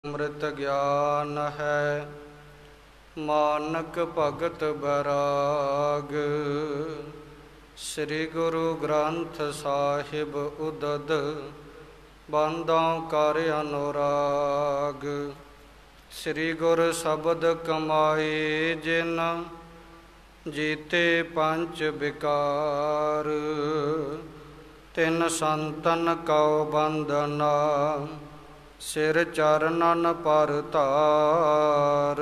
ਅੰਮ੍ਰਿਤ ਗਿਆਨ ਹੈ ਮਾਨਕ ਭਗਤ ਬੈਰਾਗ। ਸ੍ਰੀ ਗੁਰੂ ਗ੍ਰੰਥ ਸਾਹਿਬ ਉਦਦ ਬੰਦਾਂ ਕਰ ਅਨੁਰਾਗ। ਸ੍ਰੀ ਗੁਰ ਸ਼ਬਦ ਕਮਾਏ ਜਿਨ ਜੀਤੇ ਪੰਜ ਵਿਕਾਰ। ਤਿਨ ਸੰਤਨ ਕਉ ਬੰਧਨਾ ਸਿਰ ਚਰਨਨ ਪਰ ਧਾਰ।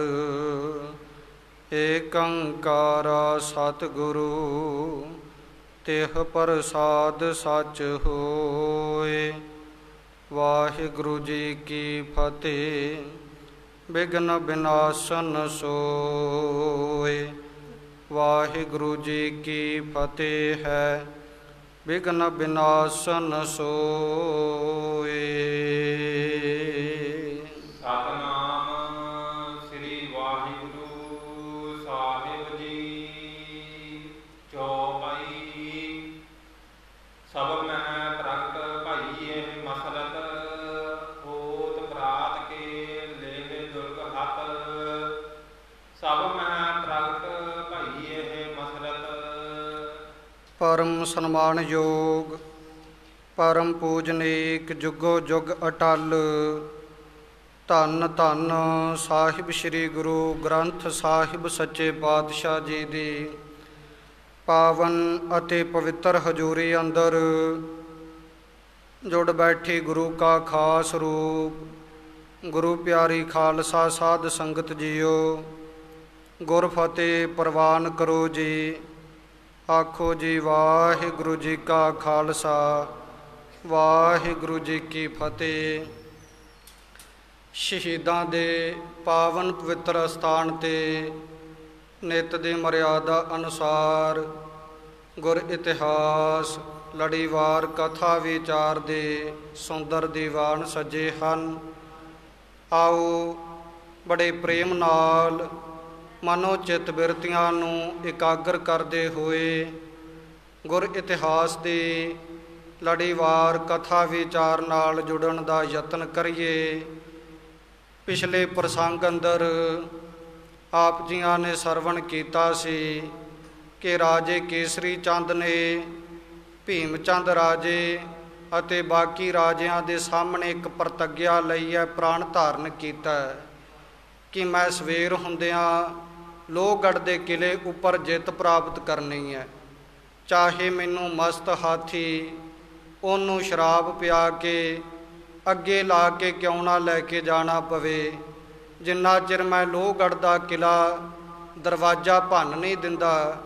ਏਕ ਓੰਕਾਰ ਸਤਿਗੁਰੂ ਤਿਹ ਪ੍ਰਸਾਦ ਸਚ ਹੋਏ। ਵਾਹਿਗੁਰੂ ਜੀ ਕੀ ਫਤਿਹ। ਵਿਘਨ ਵਿਨਾਸ਼ਨ ਸੋਏ। ਵਾਹਿਗੁਰੂ ਜੀ ਕੀ ਫਤਿਹ ਹੈ ਵਿਘਨ ਵਿਨਾਸ਼ਨ ਸੋਏ। ਸਤਿਨਾਮ ਸ੍ਰੀ ਵਾਹਿਗੁਰੂ ਸਾਹਿਬ ਜੀ। ਚੌਪਈ। ਸਭ ਮਹਿ ਪ੍ਰਗਟ ਭਾਈਏ ਮਸਲਤ ਹੋਤ ਪ੍ਰਾਤ ਕੇ ਲੇਵੇ ਦੁਰਗ ਹੱਥ। ਸਭ ਮਹਿ ਪ੍ਰਗਟ ਭਾਈਏ ਮਸਲਤ। ਪਰਮ ਸਨਮਾਨਯੋਗ ਪਰਮ ਪੂਜਨੀਕ ਜੁਗੋ ਜੁਗ ਅਟਲ ਧੰਨ ਧੰਨ ਸਾਹਿਬ ਸ੍ਰੀ ਗੁਰੂ ਗ੍ਰੰਥ ਸਾਹਿਬ ਸੱਚੇ ਪਾਤਸ਼ਾਹ ਜੀ ਦੀ ਪਾਵਨ ਅਤੇ ਪਵਿੱਤਰ ਹਜ਼ੂਰੀ ਅੰਦਰ ਜੁੜ ਬੈਠੀ ਗੁਰੂ ਕਾ ਖਾਸ ਰੂਪ ਗੁਰੂ ਪਿਆਰੀ ਖਾਲਸਾ ਸਾਧ ਸੰਗਤ ਜੀਓ। ਗੁਰ ਫਤਿਹ ਪ੍ਰਵਾਨ ਕਰੋ ਜੀ। ਆਖੋ ਜੀ ਵਾਹਿਗੁਰੂ ਜੀ ਕਾ ਖਾਲਸਾ ਵਾਹਿਗੁਰੂ ਜੀ ਕੀ ਫਤਿਹ। ਸ਼ਹੀਦਾਂ ਦੇ ਪਾਵਨ ਪਵਿੱਤਰ ਅਸਥਾਨ 'ਤੇ ਨਿੱਤ ਦੀ ਮਰਿਆਦਾ ਅਨੁਸਾਰ ਗੁਰ ਇਤਿਹਾਸ ਲੜੀਵਾਰ ਕਥਾ ਵਿਚਾਰ ਦੇ ਸੁੰਦਰ ਦੀਵਾਨ ਸਜੇ ਹਨ। ਆਓ ਬੜੇ ਪ੍ਰੇਮ ਨਾਲ ਮਨੋ ਚਿੱਤ ਬਿਰਤੀਆਂ ਨੂੰ ਇਕਾਗਰ ਕਰਦੇ ਹੋਏ ਗੁਰ ਇਤਿਹਾਸ ਦੀ ਲੜੀਵਾਰ ਕਥਾ ਵਿਚਾਰ ਨਾਲ ਜੁੜਨ ਦਾ ਯਤਨ ਕਰੀਏ। ਪਿਛਲੇ ਪ੍ਰਸੰਗ ਅੰਦਰ ਆਪ ਜੀਆਂ ਨੇ ਸਰਵਣ ਕੀਤਾ ਸੀ ਕਿ ਰਾਜੇ ਕੇਸਰੀ ਚੰਦ ਨੇ ਭੀਮ ਚੰਦ ਰਾਜੇ ਅਤੇ ਬਾਕੀ ਰਾਜਿਆਂ ਦੇ ਸਾਹਮਣੇ ਇੱਕ ਪ੍ਰਤੱਗਿਆ ਲਈ ਹੈ, ਪ੍ਰਾਣ ਧਾਰਨ ਕੀਤਾ ਕਿ ਮੈਂ ਸਵੇਰ ਹੁੰਦਿਆਂ ਲੋਹਗੜ੍ਹ ਦੇ ਕਿਲੇ ਉੱਪਰ ਜਿੱਤ ਪ੍ਰਾਪਤ ਕਰਨੀ ਹੈ। ਚਾਹੇ ਮੈਨੂੰ ਮਸਤ ਹਾਥੀ ਉਹਨੂੰ ਸ਼ਰਾਬ ਪਿਆ ਕੇ ਅੱਗੇ ਲਾ ਕੇ ਕਿਉਂ ਨਾ ਲੈ ਕੇ ਜਾਣਾ ਪਵੇ, ਜਿੰਨਾ ਚਿਰ ਮੈਂ ਲੋਹਗੜ੍ਹ ਦਾ ਕਿਲਾ ਦਰਵਾਜ਼ਾ ਭੰਨ ਨਹੀਂ ਦਿੰਦਾ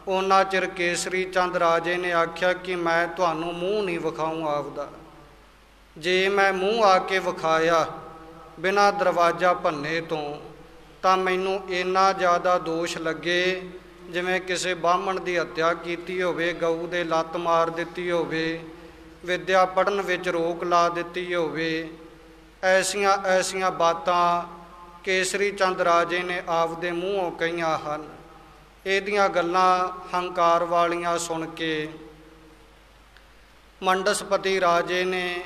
ਓਨਾ ਚਿਰ ਕੇਸਰੀ ਚੰਦ ਰਾਜੇ ਨੇ ਆਖਿਆ ਕਿ ਮੈਂ ਤੁਹਾਨੂੰ ਮੂੰਹ ਨਹੀਂ ਵਿਖਾਊਂ ਆਪਦਾ। ਜੇ ਮੈਂ ਮੂੰਹ ਆ ਕੇ ਵਿਖਾਇਆ ਬਿਨਾਂ ਦਰਵਾਜ਼ਾ ਭੰਨੇ ਤੋਂ ਤਾਂ ਮੈਨੂੰ ਇੰਨਾ ਜ਼ਿਆਦਾ ਦੋਸ਼ ਲੱਗੇ ਜਿਵੇਂ ਕਿਸੇ ਬਾਹਮਣ ਦੀ ਹੱਤਿਆ ਕੀਤੀ ਹੋਵੇ, ਗਊ ਦੇ ਲੱਤ ਮਾਰ ਦਿੱਤੀ ਹੋਵੇ, ਵਿੱਦਿਆ ਪੜ੍ਹਨ ਵਿੱਚ ਰੋਕ ਲਾ ਦਿੱਤੀ ਹੋਵੇ। ਐਸੀਆਂ ਐਸੀਆਂ ਬਾਤਾਂ ਕੇਸਰੀ ਚੰਦ ਰਾਜੇ ਨੇ ਆਪਦੇ ਮੂੰਹੋਂ ਕਹੀਆਂ ਹਨ। ਇਹਦੀਆਂ ਗੱਲਾਂ ਹੰਕਾਰ ਵਾਲੀਆਂ ਸੁਣ ਕੇ ਮੰਡਸਪਤੀ ਰਾਜੇ ਨੇ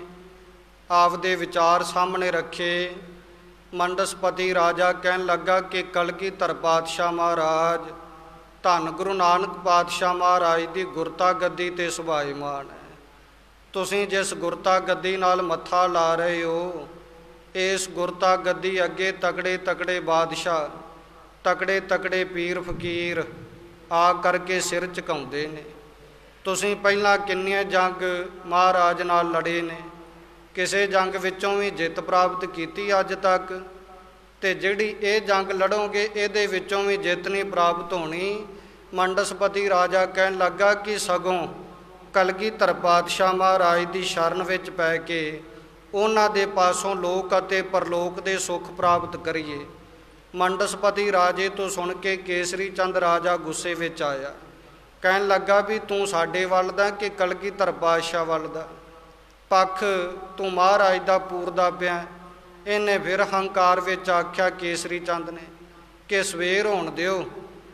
ਆਪਦੇ ਵਿਚਾਰ ਸਾਹਮਣੇ ਰੱਖੇ। ਮੰਡਸਪਤੀ ਰਾਜਾ ਕਹਿਣ ਲੱਗਾ ਕਿ ਕਲਗੀਧਰ ਪਾਤਸ਼ਾਹ ਮਹਾਰਾਜ ਧੰਨ ਗੁਰੂ ਨਾਨਕ ਪਾਤਸ਼ਾਹ ਮਹਾਰਾਜ ਦੀ ਗੁਰਤਾ ਗੱਦੀ 'ਤੇ ਸੁਭਾਈਮਾਨ ਹੈ। ਤੁਸੀਂ ਜਿਸ ਗੁਰਤਾ ਗੱਦੀ ਨਾਲ ਮੱਥਾ ਲਾ ਰਹੇ ਹੋ ਇਸ ਗੁਰਤਾ ਗੱਦੀ ਅੱਗੇ ਤਕੜੇ ਤਕੜੇ ਬਾਦਸ਼ਾਹ ਤਕੜੇ ਤਕੜੇ ਪੀਰ ਫਕੀਰ ਆ ਕਰਕੇ ਸਿਰ ਝੁਕਾਉਂਦੇ ਨੇ। ਤੁਸੀਂ ਪਹਿਲਾਂ ਕਿੰਨੀਆਂ ਜੰਗ ਮਹਾਰਾਜ ਨਾਲ ਲੜੇ ਨੇ, ਕਿਸੇ ਜੰਗ ਵਿੱਚੋਂ ਵੀ ਜਿੱਤ ਪ੍ਰਾਪਤ ਕੀਤੀ ਅੱਜ ਤੱਕ, ਤੇ ਜਿਹੜੀ ਇਹ ਜੰਗ ਲੜੋਗੇ ਇਹਦੇ ਵਿੱਚੋਂ ਵੀ ਜਿੱਤ ਨਹੀਂ ਪ੍ਰਾਪਤ ਹੋਣੀ। ਮੰਡਸਪਤੀ ਰਾਜਾ ਕਹਿਣ ਲੱਗਾ ਕਿ ਸਗੋਂ ਕਲਗੀਧਰ ਪਾਤਸ਼ਾਹ ਮਹਾਰਾਜ ਦੀ ਸ਼ਰਨ ਵਿੱਚ ਪੈ ਕੇ ਉਹਨਾਂ ਦੇ ਪਾਸੋਂ ਲੋਕ ਅਤੇ ਪਰਲੋਕ ਦੇ ਸੁੱਖ ਪ੍ਰਾਪਤ ਕਰੀਏ। ਮੰਡਸਪਤੀ ਰਾਜੇ ਤੋਂ ਸੁਣ ਕੇ ਕੇਸਰੀ ਚੰਦ ਰਾਜਾ ਗੁੱਸੇ ਵਿੱਚ ਆਇਆ। ਕਹਿਣ ਲੱਗਾ ਵੀ ਤੂੰ ਸਾਡੇ ਵੱਲ ਦਾ ਕਿ ਕਲਗੀਧਰ ਪਾਤਸ਼ਾਹ ਵੱਲ ਦਾ ਪੱਖ ਤੂੰ ਮਹਾਰਾਜ ਦਾ ਪੂਰਦਾ ਪਿਆ। ਇਹਨੇ ਫਿਰ ਹੰਕਾਰ ਵਿੱਚ ਆਖਿਆ ਕੇਸਰੀ ਚੰਦ ਨੇ ਕਿ ਸਵੇਰ ਹੋਣ ਦਿਓ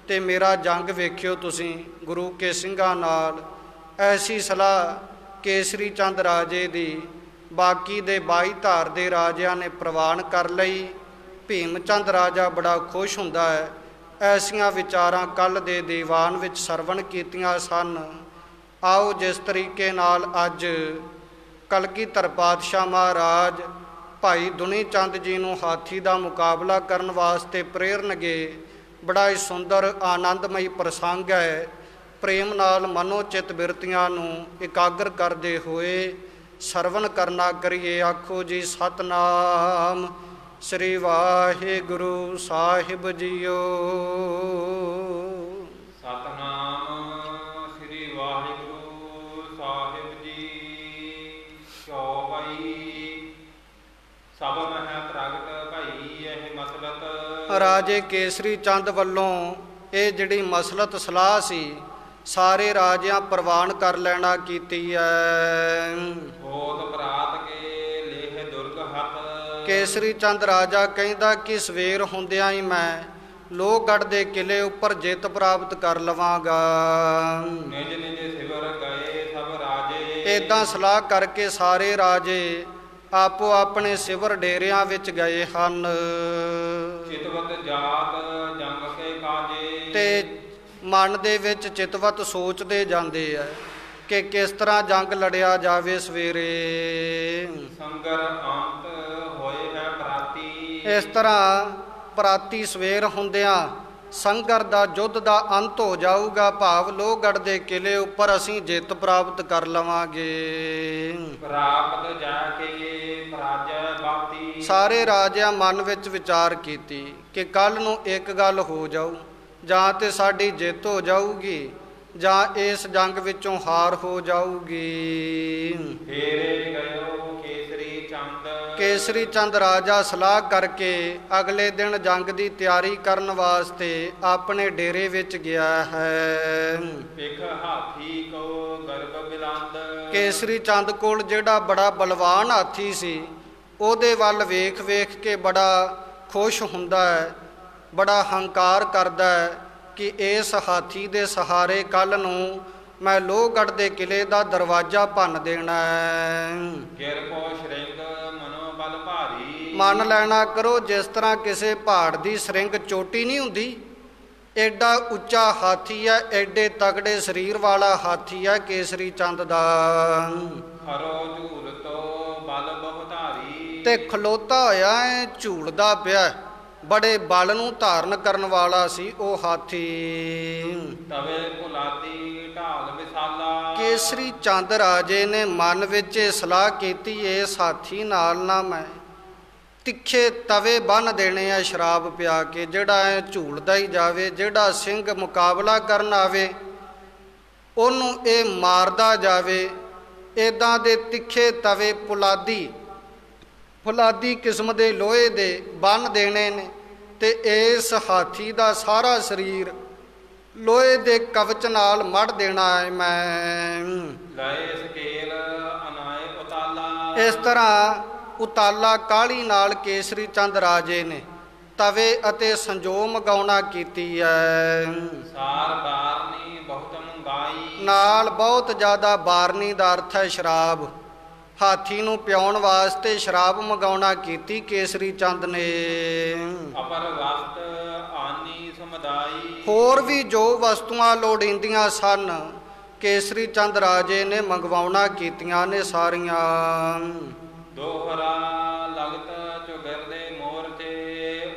ਤੇ ਮੇਰਾ ਜੰਗ ਵੇਖਿਓ ਤੁਸੀਂ ਗੁਰੂ ਕੇ ਸਿੰਘਾਂ ਨਾਲ। ਐਸੀ ਸਲਾਹ ਕੇਸਰੀ ਚੰਦ ਰਾਜੇ ਦੀ ਬਾਕੀ ਦੇ 22 ਧਾਰ ਦੇ ਰਾਜਿਆਂ ਨੇ ਪ੍ਰਵਾਨ ਕਰ ਲਈ। ਭੀਮ ਚੰਦ ਰਾਜਾ ਬੜਾ ਖੁਸ਼ ਹੁੰਦਾ ਹੈ। ਐਸੀਆਂ ਵਿਚਾਰਾਂ ਕੱਲ੍ਹ ਦੇ ਦੀਵਾਨ ਵਿੱਚ ਸਰਵਣ ਕੀਤੀਆਂ ਸਨ। ਆਓ ਜਿਸ ਤਰੀਕੇ ਨਾਲ ਅੱਜ ਕਲਗੀਧਰ ਪਾਤਸ਼ਾਹ ਮਹਾਰਾਜ ਭਾਈ ਦੁਨੀ ਚੰਦ ਜੀ ਨੂੰ ਹਾਥੀ ਦਾ ਮੁਕਾਬਲਾ ਕਰਨ ਵਾਸਤੇ ਪ੍ਰੇਰਨਗੇ। ਬੜਾ ਹੀ ਸੁੰਦਰ ਆਨੰਦਮਈ ਪ੍ਰਸੰਗ ਹੈ। ਪ੍ਰੇਮ ਨਾਲ ਮਨੋ ਚਿੱਤ ਬਿਰਤੀਆਂ ਨੂੰ ਇਕਾਗਰ ਕਰਦੇ ਹੋਏ ਸਰਵਣ ਕਰਨਾ ਕਰੀਏ। ਆਖੋ ਜੀ ਸਤਨਾਮ ਸ੍ਰੀ ਵਾਹਿਗੁਰੂ ਸਾਹਿਬ ਜੀਓ। ਸਤਨਾਮ ਸ੍ਰੀ ਵਾਹਿਗੁਰੂ ਸਾਹਿਬ ਜੀ। ਚੌਪਈ ਸਭ ਮਹਿ ਪ੍ਰਗਟ ਭਈ ਇਹ ਮਸਲਤ। ਰਾਜੇ ਕੇਸਰੀ ਚੰਦ ਵੱਲੋਂ ਇਹ ਜਿਹੜੀ ਮਸਲਤ ਸਲਾਹ ਸੀ ਸਾਰੇ ਰਾਜਿਆਂ ਪ੍ਰਵਾਨ ਕਰ ਲੈਣਾ ਕੀਤੀ ਹੈ। ਹੋਤ ਬਰਾਤ ਕੇ ਲੇਹ ਦੁਰਗ ਹੱਥ। ਕੇਸਰੀ ਚੰਦ ਰਾਜਾ ਕਹਿੰਦਾ ਕਿ ਸਵੇਰ ਹੁੰਦਿਆਂ ਹੀ ਮੈਂ ਲੋਹਗੜ੍ਹ ਦੇ ਕਿਲੇ ਉੱਪਰ ਜਿੱਤ ਪ੍ਰਾਪਤ ਕਰ ਲਵਾਂਗਾ। ਨਿਜ ਨਿਜ ਸਿਵਰ ਗਏ ਸਭ ਰਾਜੇ। ਇੱਦਾਂ ਸਲਾਹ ਕਰਕੇ ਸਾਰੇ ਰਾਜੇ ਆਪੋ ਆਪਣੇ ਸਿਵਰ ਡੇਰਿਆਂ ਵਿੱਚ ਗਏ ਹਨ। ਚਿਤਵਤ ਜਾਤ ਜੰਗ ਕੇ ਕਾਜੇ। ਤੇ ਮਨ ਦੇ ਵਿੱਚ ਚਿਤਵਤ ਸੋਚਦੇ ਜਾਂਦੇ ਆ ਕਿ ਕਿਸ ਤਰ੍ਹਾਂ ਜੰਗ ਲੜਿਆ ਜਾਵੇ ਸਵੇਰੇ। ਸੰਗਰ ਅੰਤ ਹੋਏ ਹੈ ਪ੍ਰਾਤੀ। ਇਸ ਤਰ੍ਹਾਂ ਪ੍ਰਾਤੀ ਸਵੇਰ ਹੁੰਦਿਆਂ ਸੰਗਰ ਦਾ ਯੁੱਧ ਦਾ ਅੰਤ ਹੋ ਜਾਊਗਾ। ਭਾਵ ਲੋਹਗੜ੍ਹ ਦੇ ਕਿਲੇ ਉੱਪਰ ਅਸੀਂ ਜਿੱਤ ਪ੍ਰਾਪਤ ਕਰ ਲਵਾਂਗੇ। ਪ੍ਰਾਪਤ ਜਾ ਕੇ ਰਾਜਾ ਬਾਤੀ। ਸਾਰੇ ਰਾਜਿਆਂ ਮਨ ਵਿੱਚ ਵਿਚਾਰ ਕੀਤੀ ਕਿ ਕੱਲ੍ਹ ਨੂੰ ਇੱਕ ਗੱਲ ਹੋ ਜਾਊ, ਜਾਂ ਤੇ ਸਾਡੀ ਜਿੱਤ ਹੋ ਜਾਊਗੀ ਜਾਂ ਇਸ ਜੰਗ ਵਿੱਚੋਂ ਹਾਰ ਹੋ ਜਾਊਗੀ। ਫੇਰੇ ਗਇਓ ਕੇਸਰੀ ਚੰਦ। ਕੇਸਰੀ ਚੰਦ ਰਾਜਾ ਸਲਾਹ ਕਰਕੇ ਅਗਲੇ ਦਿਨ ਜੰਗ ਦੀ ਤਿਆਰੀ ਕਰਨ ਵਾਸਤੇ ਆਪਣੇ ਡੇਰੇ ਵਿੱਚ ਗਿਆ ਹੈ। ਇੱਕ ਹਾਥੀ ਕੋ ਗਰਭ ਬਿਲੰਦ। ਕੇਸਰੀ ਚੰਦ ਕੋਲ ਜਿਹੜਾ ਬੜਾ ਬਲਵਾਨ ਹਾਥੀ ਸੀ ਉਹਦੇ ਵੱਲ ਵੇਖ ਵੇਖ ਕੇ ਬੜਾ ਖੁਸ਼ ਹੁੰਦਾ ਹੈ, ਬੜਾ ਹੰਕਾਰ ਕਰਦਾ ਹੈ ਕਿ ਇਸ ਹਾਥੀ ਦੇ ਸਹਾਰੇ ਕੱਲ੍ਹ ਨੂੰ ਮੈਂ ਲੋਹਗੜ੍ਹ ਦੇ ਕਿਲੇ ਦਾ ਦਰਵਾਜ਼ਾ ਭੰਨ ਦੇਣਾ ਹੈ। ਗਿਰਪੋ ਸ਼੍ਰਿੰਗ ਮਨੋ ਬਲ ਭਾਰੀ। ਮੰਨ ਲੈਣਾ ਕਰੋ ਜਿਸ ਤਰ੍ਹਾਂ ਕਿਸੇ ਪਹਾੜ ਦੀ ਸ਼੍ਰਿੰਗ ਚੋਟੀ ਨਹੀਂ ਹੁੰਦੀ, ਐਡਾ ਉੱਚਾ ਹਾਥੀ ਹੈ, ਐਡੇ ਤਗੜੇ ਸਰੀਰ ਵਾਲਾ ਹਾਥੀ ਹੈ ਕੇਸਰੀ ਚੰਦ ਦਾ। ਹਰੋ ਝੂਲ ਤੋ ਬਲ ਬਹੁ ਧਾਰੀ। ਤੇ ਖਲੋਤਾ ਹੋਇਆ ਹੈ, ਝੂਲਦਾ ਪਿਆ, ਬੜੇ ਬਲ ਨੂੰ ਧਾਰਨ ਕਰਨ ਵਾਲਾ ਸੀ ਉਹ ਹਾਥੀ। ਤਵੇ ਪੁਲਾਦੀ ਢਾਲ ਵਿਸਾਲਾ। ਕੇਸਰੀ ਚੰਦ ਰਾਜੇ ਨੇ ਮਨ ਵਿੱਚ ਇਹ ਸਲਾਹ ਕੀਤੀ ਇਸ ਹਾਥੀ ਨਾਲ ਨਾ ਮੈਂ ਤਿੱਖੇ ਤਵੇ ਬੰਨ੍ਹ ਦੇਣੇ ਆ ਸ਼ਰਾਬ ਪਿਆ ਕੇ, ਜਿਹੜਾ ਐ ਝੂਲਦਾ ਹੀ ਜਾਵੇ, ਜਿਹੜਾ ਸਿੰਘ ਮੁਕਾਬਲਾ ਕਰਨ ਆਵੇ ਉਹਨੂੰ ਇਹ ਮਾਰਦਾ ਜਾਵੇ। ਇੱਦਾਂ ਦੇ ਤਿੱਖੇ ਤਵੇ ਫੁਲਾਦੀ ਕਿਸਮ ਦੇ ਲੋਹੇ ਦੇ ਬੰਨ੍ਹ ਦੇਣੇ ਨੇ ਤੇ ਇਸ ਹਾਥੀ ਦਾ ਸਾਰਾ ਸਰੀਰ ਲੋਹੇ ਦੇ ਕਵਚ ਨਾਲ ਮੜ ਦੇਣਾ ਹੈ ਮੈਂ। ਲਏ ਸਕੇਲ ਅਨਾਏ ਉਤਾਲਾ। ਇਸ ਤਰ੍ਹਾਂ ਉਤਾਲਾ ਕਾਹਲੀ ਨਾਲ ਕੇਸਰੀ ਚੰਦ ਰਾਜੇ ਨੇ ਤਵੇ ਅਤੇ ਸੰਜੋਮ ਗਾਉਣਾ ਕੀਤੀ ਹੈ। ਸਾਰ ਬਾਰਨੀ ਬਹੁਤ ਮੰਗਾਈ। ਨਾਲ ਬਹੁਤ ਜ਼ਿਆਦਾ ਬਾਰਨੀ ਦਾ ਅਰਥ ਹੈ ਸ਼ਰਾਬ। ਹਾਥੀ ਨੂੰ ਪਿਆਉਣ ਵਾਸਤੇ ਸ਼ਰਾਬ ਮੰਗਾਉਣਾ ਕੀਤੀ ਕੇਸਰੀ ਚੰਦ ਨੇ। ਅਪਰ ਵਸਤ ਆਨੀ ਸਮਦਾਈ। ਹੋਰ ਵੀ ਜੋ ਵਸਤੂਆਂ ਲੋੜੀਂਦੀਆਂ ਸਨ ਕੇਸਰੀ ਚੰਦ ਰਾਜੇ ਨੇ ਮੰਗਵਾਉਣਾ ਕੀਤੀਆਂ ਨੇ ਸਾਰੀਆਂ। ਦੋਹਰਾ ਲਗਤ ਚੁਗਰਦੇ ਮੋਰਚੇ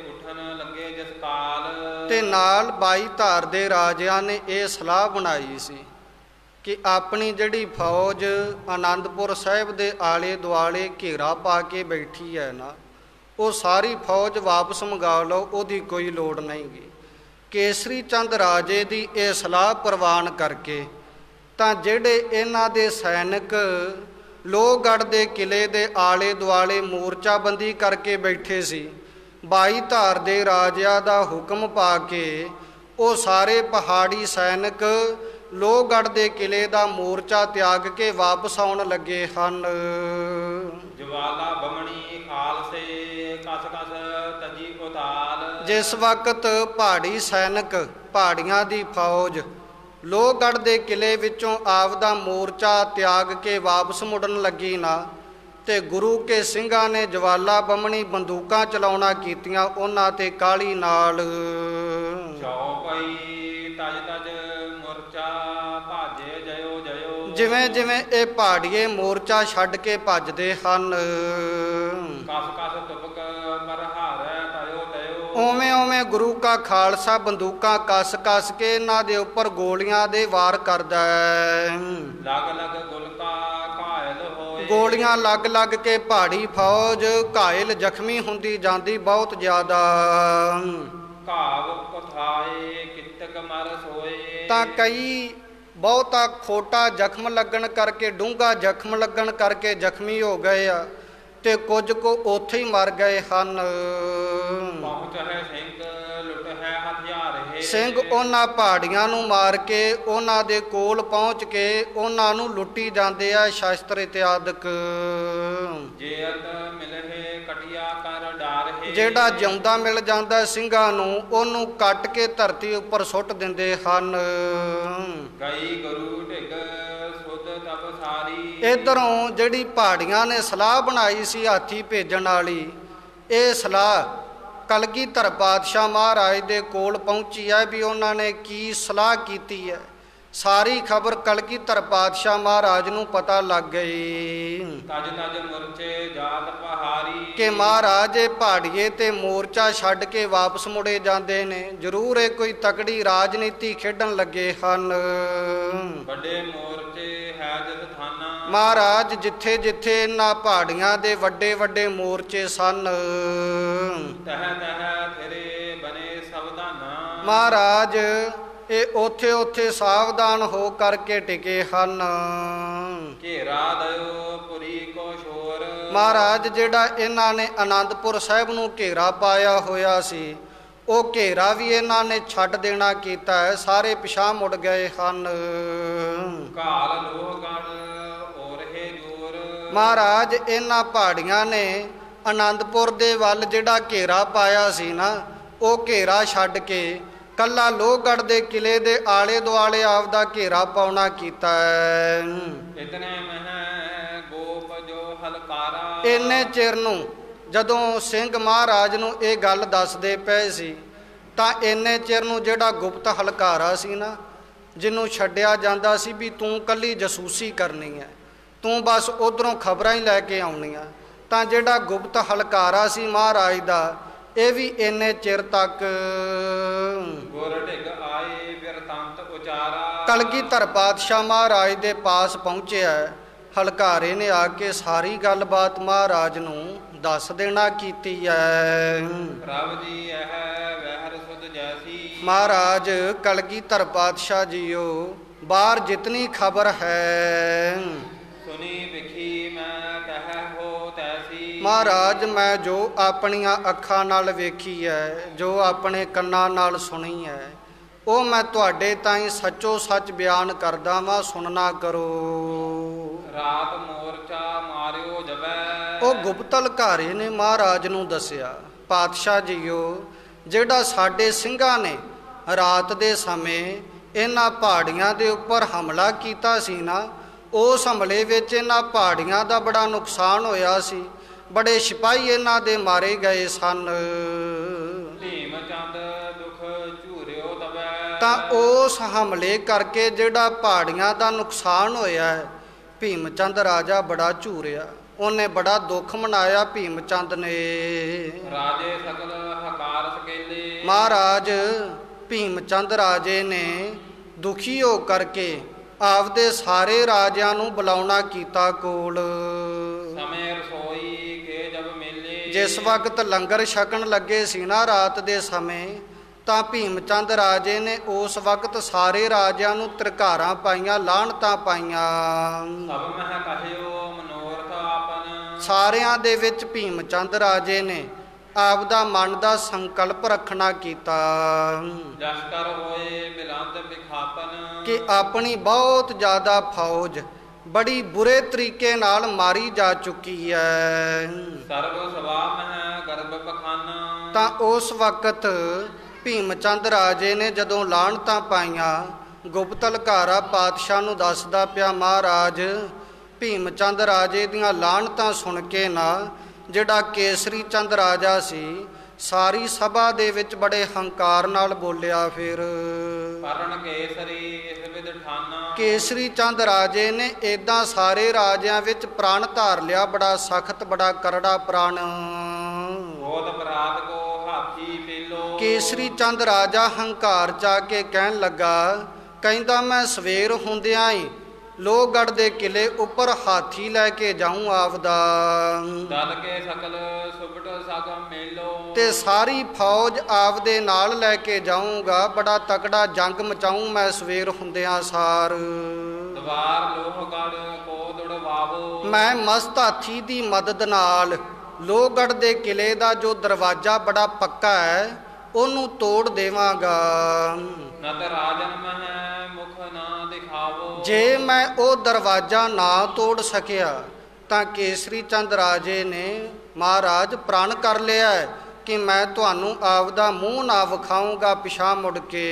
ਉਠਣ ਲੱਗੇ ਜਿਸ ਕਾਲ। ਤੇ ਨਾਲ 22 ਧਾਰ ਦੇ ਰਾਜਿਆਂ ਨੇ ਇਹ ਸਲਾਹ ਬਣਾਈ ਸੀ ਕਿ ਆਪਣੀ ਜਿਹੜੀ ਫੌਜ ਆਨੰਦਪੁਰ ਸਾਹਿਬ ਦੇ ਆਲੇ ਦੁਆਲੇ ਘੇਰਾ ਪਾ ਕੇ ਬੈਠੀ ਹੈ ਨਾ, ਉਹ ਸਾਰੀ ਫੌਜ ਵਾਪਸ ਮੰਗਾ ਲਓ, ਉਹਦੀ ਕੋਈ ਲੋੜ ਨਹੀਂ ਗੀ। ਕੇਸਰੀ ਚੰਦ ਰਾਜੇ ਦੀ ਇਹ ਸਲਾਹ ਪ੍ਰਵਾਨ ਕਰਕੇ ਤਾਂ ਜਿਹੜੇ ਇਹਨਾਂ ਦੇ ਸੈਨਿਕ ਲੋਹਗੜ੍ਹ ਦੇ ਕਿਲੇ ਦੇ ਆਲੇ ਦੁਆਲੇ ਮੋਰਚਾਬੰਦੀ ਕਰਕੇ ਬੈਠੇ ਸੀ, 22 ਧਾਰ ਦੇ ਰਾਜਿਆਂ ਦਾ ਹੁਕਮ ਪਾ ਕੇ ਉਹ ਸਾਰੇ ਪਹਾੜੀ ਸੈਨਿਕ ਲੋਹਗੜ੍ਹ ਦੇ ਕਿਲੇ ਦਾ ਮੋਰਚਾ ਤਿਆਗ ਕੇ ਵਾਪਸ ਆਉਣ ਲੱਗੇ ਹਨ। ਜਵਾਲਾ ਬਮਣੀ ਖਾਲਸੇ ਕਸ ਕਸ ਤਜੀ ਉਤਾਲ। ਜਿਸ ਵਕਤ ਪਹਾੜੀ ਸੈਨਿਕ ਪਹਾੜੀਆਂ ਦੀ ਫੌਜ ਲੋਹਗੜ੍ਹ ਦੇ ਕਿਲੇ ਵਿੱਚੋਂ ਆਪਦਾ ਮੋਰਚਾ ਤਿਆਗ ਕੇ ਵਾਪਸ ਮੁੜਨ ਲੱਗੀ ਨਾ, ਤੇ ਗੁਰੂ ਕੇ ਸਿੰਘਾਂ ਨੇ ਜਵਾਲਾ ਬੰਮਣੀ ਬੰਦੂਕਾਂ ਚਲਾਉਣਾ ਕੀਤੀਆਂ ਉਹਨਾਂ ਤੇ ਕਾਲੀ ਨਾਲ। ਚੌਪਈ ਤਜ ਤਜ ਮੁਰਚਾ ਭਾਜੇ ਜਯੋ ਜਯੋ। ਜਿਵੇਂ ਜਿਵੇਂ ਇਹ ਪਹਾੜੀਏ ਮੋਰਚਾ ਛੱਡ ਕੇ ਭੱਜਦੇ ਹਨ, ਕਸ ਕਸ ਤੁਪਕ ਪਰਹਾਰੈ ਤਯੋ ਤਯੋ। ਉਵੇਂ ਉਵੇਂ ਗੁਰੂ ਕਾ ਖਾਲਸਾ ਬੰਦੂਕਾਂ ਕੱਸ ਕੱਸ ਕੇ ਇਹਨਾਂ ਦੇ ਉੱਪਰ ਗੋਲੀਆਂ ਦੇ ਵਾਰ ਕਰਦਾ ਹੈ। ਲਗ ਲਗ ਗੁਲਕਾ ਘਾਇਲ ਹੋਏ। ਗੋਲੀਆਂ ਲੱਗ ਲੱਗ ਕੇ ਪਹਾੜੀ ਫੌਜ ਘਾਇਲ ਜ਼ਖਮੀ ਹੁੰਦੀ ਜਾਂਦੀ ਬਹੁਤ ਜ਼ਿਆਦਾ। ਘਾਵ ਕੁਥਾਏ ਕਿਤਕ ਮਰ ਸੋਏ। ਤਾਂ ਕਈ ਬਹੁਤਾ ਖੋਟਾ ਜ਼ਖਮ ਲੱਗਣ ਕਰਕੇ, ਡੂੰਘਾ ਜ਼ਖਮ ਲੱਗਣ ਕਰਕੇ ਜ਼ਖਮੀ ਹੋ ਗਏ ਆ, ਤੇ ਕੁਝ ਕੁ ਉੱਥੇ ਹੀ ਮਰ ਗਏ ਹਨ। ਪਹੁੰਚ ਹੈ ਸਿੰਘ ਲੁੱਟ ਹੈ ਹਥਿਆਰ ਹੈ। ਸਿੰਘ ਉਹਨਾਂ ਪਹਾੜੀਆਂ ਨੂੰ ਮਾਰ ਕੇ ਉਹਨਾਂ ਦੇ ਕੋਲ ਪਹੁੰਚ ਕੇ ਉਹਨਾਂ ਨੂੰ ਲੁੱਟੀ ਜਾਂਦੇ ਆ ਸ਼ਸਤਰ ਇਤਿਆਦਿਕ। ਜੇਤ ਮਿਲਹਿ ਕਟਿਆ ਕਰ ਡਾਰ ਹੈ। ਜਿਹੜਾ ਜਿਉਂਦਾ ਮਿਲ ਜਾਂਦਾ ਸਿੰਘਾਂ ਨੂੰ ਉਹਨੂੰ ਕੱਟ ਕੇ ਧਰਤੀ ਉੱਪਰ ਸੁੱਟ ਦਿੰਦੇ ਹਨ। ਗਈ ਗੁਰੂ ਢਿਗ ਸੁਧ ਤਬ ਸਾਰੀ। ਇੱਧਰੋਂ ਜਿਹੜੀ ਪਹਾੜੀਆਂ ਨੇ ਸਲਾਹ ਬਣਾਈ ਸੀ ਹਾਥੀ ਭੇਜਣ ਵਾਲੀ, ਇਹ ਸਲਾਹ ਕਲਗੀਧਰ ਪਾਤਸ਼ਾਹ ਮਹਾਰਾਜ ਦੇ ਕੋਲ ਪਹੁੰਚੀ ਹੈ ਵੀ ਉਹਨਾਂ ਨੇ ਕੀ ਸਲਾਹ ਕੀਤੀ ਹੈ। ਸਾਰੀ ਖਬਰ ਕਲਗੀਧਰ ਪਾਤਸ਼ਾਹ ਮਹਾਰਾਜ ਨੂੰ ਪਤਾ ਲੱਗ ਗਈ ਤਜ ਤਜ ਮੁਰਚੇ ਜਾਤ ਪਹਾਰੀ। ਕਿ ਮਹਾਰਾਜ ਇਹ ਪਹਾੜੀਏ ਤੇ ਮੋਰਚਾ ਛੱਡ ਕੇ ਵਾਪਸ ਮੁੜੇ ਜਾਂਦੇ ਨੇ। ਜ਼ਰੂਰ ਇਹ ਕੋਈ ਤਕੜੀ ਰਾਜਨੀਤੀ ਖੇਡਣ ਲੱਗੇ ਹਨ। ਵੱਡੇ ਮੋਰਚੇ ਹੈ ਜਿਤ ਥਾਨਾ। ਮਹਾਰਾਜ ਜਿੱਥੇ ਜਿੱਥੇ ਇਹਨਾਂ ਪਹਾੜੀਆਂ ਦੇ ਵੱਡੇ ਵੱਡੇ ਮੋਰਚੇ ਸਨ, ਤਹ ਤਹ ਫਿਰੇ ਬਨੇ ਸਵਧਾਨਾ। ਮਹਾਰਾਜ ਇਹ ਉੱਥੇ ਉੱਥੇ ਸਾਵਧਾਨ ਹੋ ਕਰਕੇ ਟਿਕੇ ਹਨ। ਘੇਰਾ ਦਇਓ ਪੁਰੀ ਕੋ ਸ਼ੋਰ। ਮਹਾਰਾਜ ਜਿਹੜਾ ਇਹਨਾਂ ਨੇ ਆਨੰਦਪੁਰ ਸਾਹਿਬ ਨੂੰ ਘੇਰਾ ਪਾਇਆ ਹੋਇਆ ਸੀ, ਉਹ ਘੇਰਾ ਵੀ ਇਹਨਾਂ ਨੇ ਛੱਡ ਦੇਣਾ ਕੀਤਾ ਹੈ। ਸਾਰੇ ਪਿਛਾਂਹ ਮੁੜ ਗਏ ਹਨ। ਕਾਲ ਲੋਹਗੜ ਔਰਹੇ ਜੋਰ। ਮਹਾਰਾਜ ਇਹਨਾਂ ਪਹਾੜੀਆਂ ਨੇ ਆਨੰਦਪੁਰ ਦੇ ਵੱਲ ਜਿਹੜਾ ਘੇਰਾ ਪਾਇਆ ਸੀ ਨਾ, ਉਹ ਘੇਰਾ ਛੱਡ ਕੇ ਕੱਲਾ ਲੋਹਗੜ੍ਹ ਦੇ ਕਿਲੇ ਦੇ ਆਲੇ ਦੁਆਲੇ ਆਪਦਾ ਘੇਰਾ ਪਾਉਣਾ ਕੀਤਾ ਹੈ। ਇਤਨੇ ਮਹਿ ਗੋਪ ਜੋ ਹਲਕਾਰਾ। ਇੰਨੇ ਚਿਰ ਨੂੰ ਜਦੋਂ ਸਿੰਘ ਮਹਾਰਾਜ ਨੂੰ ਇਹ ਗੱਲ ਦੱਸਦੇ ਪਏ ਸੀ, ਤਾਂ ਇੰਨੇ ਚਿਰ ਨੂੰ ਜਿਹੜਾ ਗੁਪਤ ਹਲਕਾਰਾ ਸੀ ਨਾ, ਜਿਹਨੂੰ ਛੱਡਿਆ ਜਾਂਦਾ ਸੀ ਵੀ ਤੂੰ ਕੱਲੀ ਜਸੂਸੀ ਕਰਨੀ ਹੈ, ਤੂੰ ਬਸ ਉਧਰੋਂ ਖਬਰਾਂ ਹੀ ਲੈ ਕੇ ਆਉਣੀਆਂ, ਤਾਂ ਜਿਹੜਾ ਗੁਪਤ ਹਲਕਾਰਾ ਸੀ ਮਹਾਰਾਜ ਦਾ, ਇਹ ਵੀ ਇੰਨੇ ਚਿਰ ਤੱਕ ਗੁਰ ਢਿਗ ਆਏ ਬਿਰਤੰਤ ਉਚਾਰਾ। ਕਲਗੀਧਰ ਪਾਤਸ਼ਾਹ ਮਹਾਰਾਜ ਦੇ ਪਾਸ ਪਹੁੰਚਿਆ। ਹਲਕਾਰੇ ਨੇ ਆ ਕੇ ਸਾਰੀ ਗੱਲਬਾਤ ਮਹਾਰਾਜ ਨੂੰ ਦੱਸ ਦੇਣਾ ਕੀਤੀ ਹੈ। ਪ੍ਰਭ ਜੀ ਇਹ ਵਹਿਰ ਸੁਧ ਜੈਸੀ। ਮਹਾਰਾਜ ਕਲਗੀਧਰ ਪਾਤਸ਼ਾਹ ਜੀਓ, ਬਾਹਰ ਜਿਤਨੀ ਖਬਰ ਹੈ ਸੁਨੀ ਵਿਖੀ ਮੈਂ ਕਹਿ ਹੋ ਤੈਸੀ। ਮਹਾਰਾਜ ਮੈਂ ਜੋ ਆਪਣੀਆਂ ਅੱਖਾਂ ਨਾਲ ਵੇਖੀ ਹੈ, ਜੋ ਆਪਣੇ ਕੰਨਾਂ ਨਾਲ ਸੁਣੀ ਹੈ, ਉਹ ਮੈਂ ਤੁਹਾਡੇ ਤਾਈਂ ਸੱਚੋ ਸੱਚ ਬਿਆਨ ਕਰਦਾ ਵਾਂ, ਸੁਣਨਾ ਕਰੋ। ਰਾਤ ਮੋਰਚਾ ਮਾਰਿਓ ਜਬੈ। ਉਹ ਗੁਪਤ ਹਲਕਾਰੇ ਨੇ ਮਹਾਰਾਜ ਨੂੰ ਦੱਸਿਆ, ਪਾਤਸ਼ਾਹ ਜੀਓ, ਜਿਹੜਾ ਸਾਡੇ ਸਿੰਘਾਂ ਨੇ ਰਾਤ ਦੇ ਸਮੇਂ ਇਹਨਾਂ ਪਹਾੜੀਆਂ ਦੇ ਉੱਪਰ ਹਮਲਾ ਕੀਤਾ ਸੀ ਨਾ, ਉਸ ਹਮਲੇ ਵਿੱਚ ਇਹਨਾਂ ਪਹਾੜੀਆਂ ਦਾ ਬੜਾ ਨੁਕਸਾਨ ਹੋਇਆ ਸੀ। ਬੜੇ ਸਿਪਾਹੀ ਇਹਨਾਂ ਦੇ ਮਾਰੇ ਗਏ ਸਨ। ਭੀਮ ਚੰਦ ਦੁਖ ਝੂਰਿਓ ਤਬੈ। ਤਾਂ ਉਸ ਹਮਲੇ ਕਰਕੇ ਜਿਹੜਾ ਪਹਾੜੀਆਂ ਦਾ ਨੁਕਸਾਨ ਹੋਇਆ ਹੈ, ਭੀਮ ਚੰਦ ਰਾਜਾ ਬੜਾ ਝੂਰਿਆ, ਉਹਨੇ ਬੜਾ ਦੁੱਖ ਮਨਾਇਆ ਭੀਮ ਚੰਦ ਨੇ। ਰਾਜੇ ਸਕਲ ਹਕਾਰ ਸਕੇਲੇ। ਮਹਾਰਾਜ ਭੀਮ ਚੰਦ ਰਾਜੇ ਨੇ ਦੁਖੀ ਹੋ ਕਰਕੇ ਆਪਦੇ ਸਾਰੇ ਰਾਜਿਆਂ ਨੂੰ ਬੁਲਾਉਣਾ ਕੀਤਾ ਕੋਲ। ਸਮੇਂ ਰਸੋਈ ਕੇ ਜਬ ਮੇਲੇ। ਜਿਸ ਵਕਤ ਲੰਗਰ ਛਕਣ ਲੱਗੇ ਸੀ ਨਾ ਰਾਤ ਦੇ ਸਮੇਂ, ਤਾਂ ਭੀਮ ਚੰਦ ਰਾਜੇ ਨੇ ਉਸ ਵਕਤ ਸਾਰੇ ਰਾਜਿਆਂ ਨੂੰ ਤ੍ਰਿਕਾਰਾਂ ਪਾਈਆਂ, ਲਾਹਣਤਾਂ ਪਾਈਆਂ। ਸਭ ਮਹਿ ਕਹਿਓ ਮਨੋਰਥ ਆਪਨ। ਸਾਰਿਆਂ ਦੇ ਵਿੱਚ ਭੀਮ ਚੰਦ ਰਾਜੇ ਨੇ ਆਪਦਾ ਮਨ ਦਾ ਸੰਕਲਪ ਰੱਖਣਾ ਕੀਤਾ ਲਸ਼ਕਰ ਹੋਏ ਬਿਲੰਦ ਵਿਖਾਪਨ। ਕਿ ਆਪਣੀ ਬਹੁਤ ਜ਼ਿਆਦਾ ਫੌਜ ਬੜੀ ਬੁਰੇ ਤਰੀਕੇ ਨਾਲ ਮਾਰੀ ਜਾ ਚੁੱਕੀ ਹੈ। ਸਰਬ ਸਭਾ ਮਹਿ ਗਰਭ ਪਖਾਨਾ। ਤਾਂ ਉਸ ਵਕਤ ਭੀਮ ਚੰਦ ਰਾਜੇ ਨੇ ਜਦੋਂ ਲਾਹਣਤਾਂ ਪਾਈਆਂ, ਗੁਪਤ ਹਲਕਾਰਾ ਪਾਤਸ਼ਾਹ ਨੂੰ ਦੱਸਦਾ ਪਿਆ, ਮਹਾਰਾਜ ਭੀਮ ਚੰਦ ਰਾਜੇ ਦੀਆਂ ਲਾਹਣਤਾਂ ਸੁਣ ਕੇ ਨਾ ਜਿਹੜਾ ਕੇਸਰੀ ਚੰਦ ਰਾਜਾ ਸੀ, ਸਾਰੀ ਸਭਾ ਦੇ ਵਿੱਚ ਬੜੇ ਹੰਕਾਰ ਨਾਲ ਬੋਲਿਆ। ਫਿਰ ਪਰਨ ਕੇਸਰੀ ਇਸ ਵਿਦ ਠਾਨਾ, ਕੇਸਰੀ ਚੰਦ ਰਾਜੇ ਨੇ ਏਦਾਂ ਸਾਰੇ ਰਾਜਿਆਂ ਵਿੱਚ ਪ੍ਰਾਣ ਧਾਰ ਲਿਆ, ਬੜਾ ਸਖਤ ਬੜਾ ਕਰੜਾ ਪ੍ਰਾਣ। ਬਹੁਤ ਅਪਰਾਧ ਕੋ ਹਾਥੀ ਪੇਲੋ, ਕੇਸਰੀ ਚੰਦ ਰਾਜਾ ਹੰਕਾਰ ਚ ਆ ਕੇ ਕਹਿਣ ਲੱਗਾ, ਕਹਿੰਦਾ ਮੈਂ ਸਵੇਰ ਹੁੰਦਿਆਂ ਹੀ ਲੋਹਗੜ੍ਹ ਦੇ ਕਿਲੇ ਉੱਪਰ ਹਾਥੀ ਲੈ ਕੇ ਜਾਊਂ ਆਪਦਾ, ਦਲ ਕੇ ਸਕਲ ਸੁਭਟ ਸਗਮ ਮੇਲੋ, ਤੇ ਸਾਰੀ ਫੌਜ ਆਪਦੇ ਨਾਲ ਲੈ ਕੇ ਜਾਊਂਗਾ, ਬੜਾ ਤਕੜਾ ਜੰਗ ਮਚਾਊਂ ਮੈਂ ਸਵੇਰ ਹੁੰਦਿਆਂ ਸਾਰ। ਦਵਾਰ ਲੋਹਗੜ੍ਹ ਕੋ ਦੁੜਵਾਵੋ, ਮੈਂ ਮਸਤ ਹਾਥੀ ਦੀ ਮਦਦ ਨਾਲ ਲੋਹਗੜ੍ਹ ਦੇ ਕਿਲੇ ਦਾ ਜੋ ਦਰਵਾਜ਼ਾ ਬੜਾ ਪੱਕਾ ਹੈ ਉਹਨੂੰ ਤੋੜ ਦੇਵਾਂਗਾ। ਨਤ ਰਾਜਨ ਮਹਿ ਮੁਖ ਨਾ ਦਿਖਾਵੋ, ਜੇ ਮੈਂ ਉਹ ਦਰਵਾਜ਼ਾ ਨਾ ਤੋੜ ਸਕਿਆ ਤਾਂ ਕੇਸਰੀ ਚੰਦ ਰਾਜੇ ਨੇ ਮਹਾਰਾਜ ਪ੍ਰਣ ਕਰ ਲਿਆ ਕਿ ਮੈਂ ਤੁਹਾਨੂੰ ਆਪਦਾ ਮੂੰਹ ਨਾ ਵਿਖਾਊਂਗਾ ਪਿਛਾਂ ਮੁੜ ਕੇ।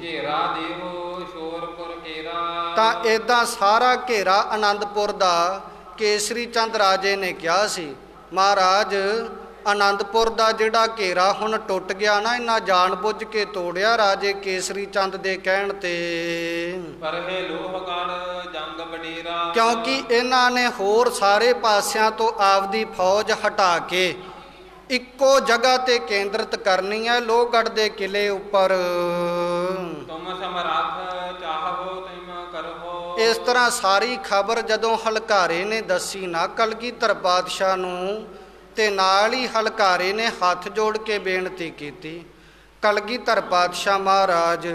ਘੇਰਾ ਦੇਵੋ ਸ਼ੋਰਪੁਰ ਘੇਰਾ, ਤਾਂ ਏਦਾਂ ਸਾਰਾ ਘੇਰਾ ਆਨੰਦਪੁਰ ਦਾ ਕੇਸਰੀ ਚੰਦ ਰਾਜੇ ਨੇ ਕਿਹਾ ਸੀ। ਮਹਾਰਾਜ ਆਨੰਦਪੁਰ ਦਾ ਜਿਹੜਾ ਘੇਰਾ ਹੁਣ ਟੁੱਟ ਗਿਆ ਨਾ, ਇਹਨਾਂ ਜਾਣ ਬੁੱਝ ਕੇ ਤੋੜਿਆ ਰਾਜੇ ਕੇਸਰੀ ਚੰਦ ਦੇ ਕਹਿਣ ਤੇ। ਪਰਹੇ ਲੋਹਗੜ੍ਹ ਜੰਗ ਬਡੇਰਾ, ਕਿਉਂਕਿ ਇਹਨਾਂ ਨੇ ਹੋਰ ਸਾਰੇ ਪਾਸਿਆਂ ਤੋਂ ਆਪਦੀ ਫੌਜ ਹਟਾ ਕੇ ਇੱਕੋ ਜਗ੍ਹਾ ਤੇ ਕੇਂਦਰਿਤ ਕਰਨੀ ਹੈ, ਲੋਹਗੜ੍ਹ ਦੇ ਕਿਲੇ ਉੱਪਰ। ਤੁਮ ਸਮਰੱਥ ਚਾਹੋ ਤੁਮ ਕਰੋ, ਇਸ ਤਰ੍ਹਾਂ ਸਾਰੀ ਖਬਰ ਜਦੋਂ ਹਲਕਾਰੇ ਨੇ ਦੱਸੀ ਨਾ ਕਲਗੀਧਰ ਪਾਤਸ਼ਾਹ ਨੂੰ, ਤੇ ਨਾਲ ਹੀ ਹਲਕਾਰੇ ਨੇ ਹੱਥ ਜੋੜ ਕੇ ਬੇਨਤੀ ਕੀਤੀ, ਕਲਗੀਧਰ ਪਾਤਸ਼ਾਹ ਮਹਾਰਾਜ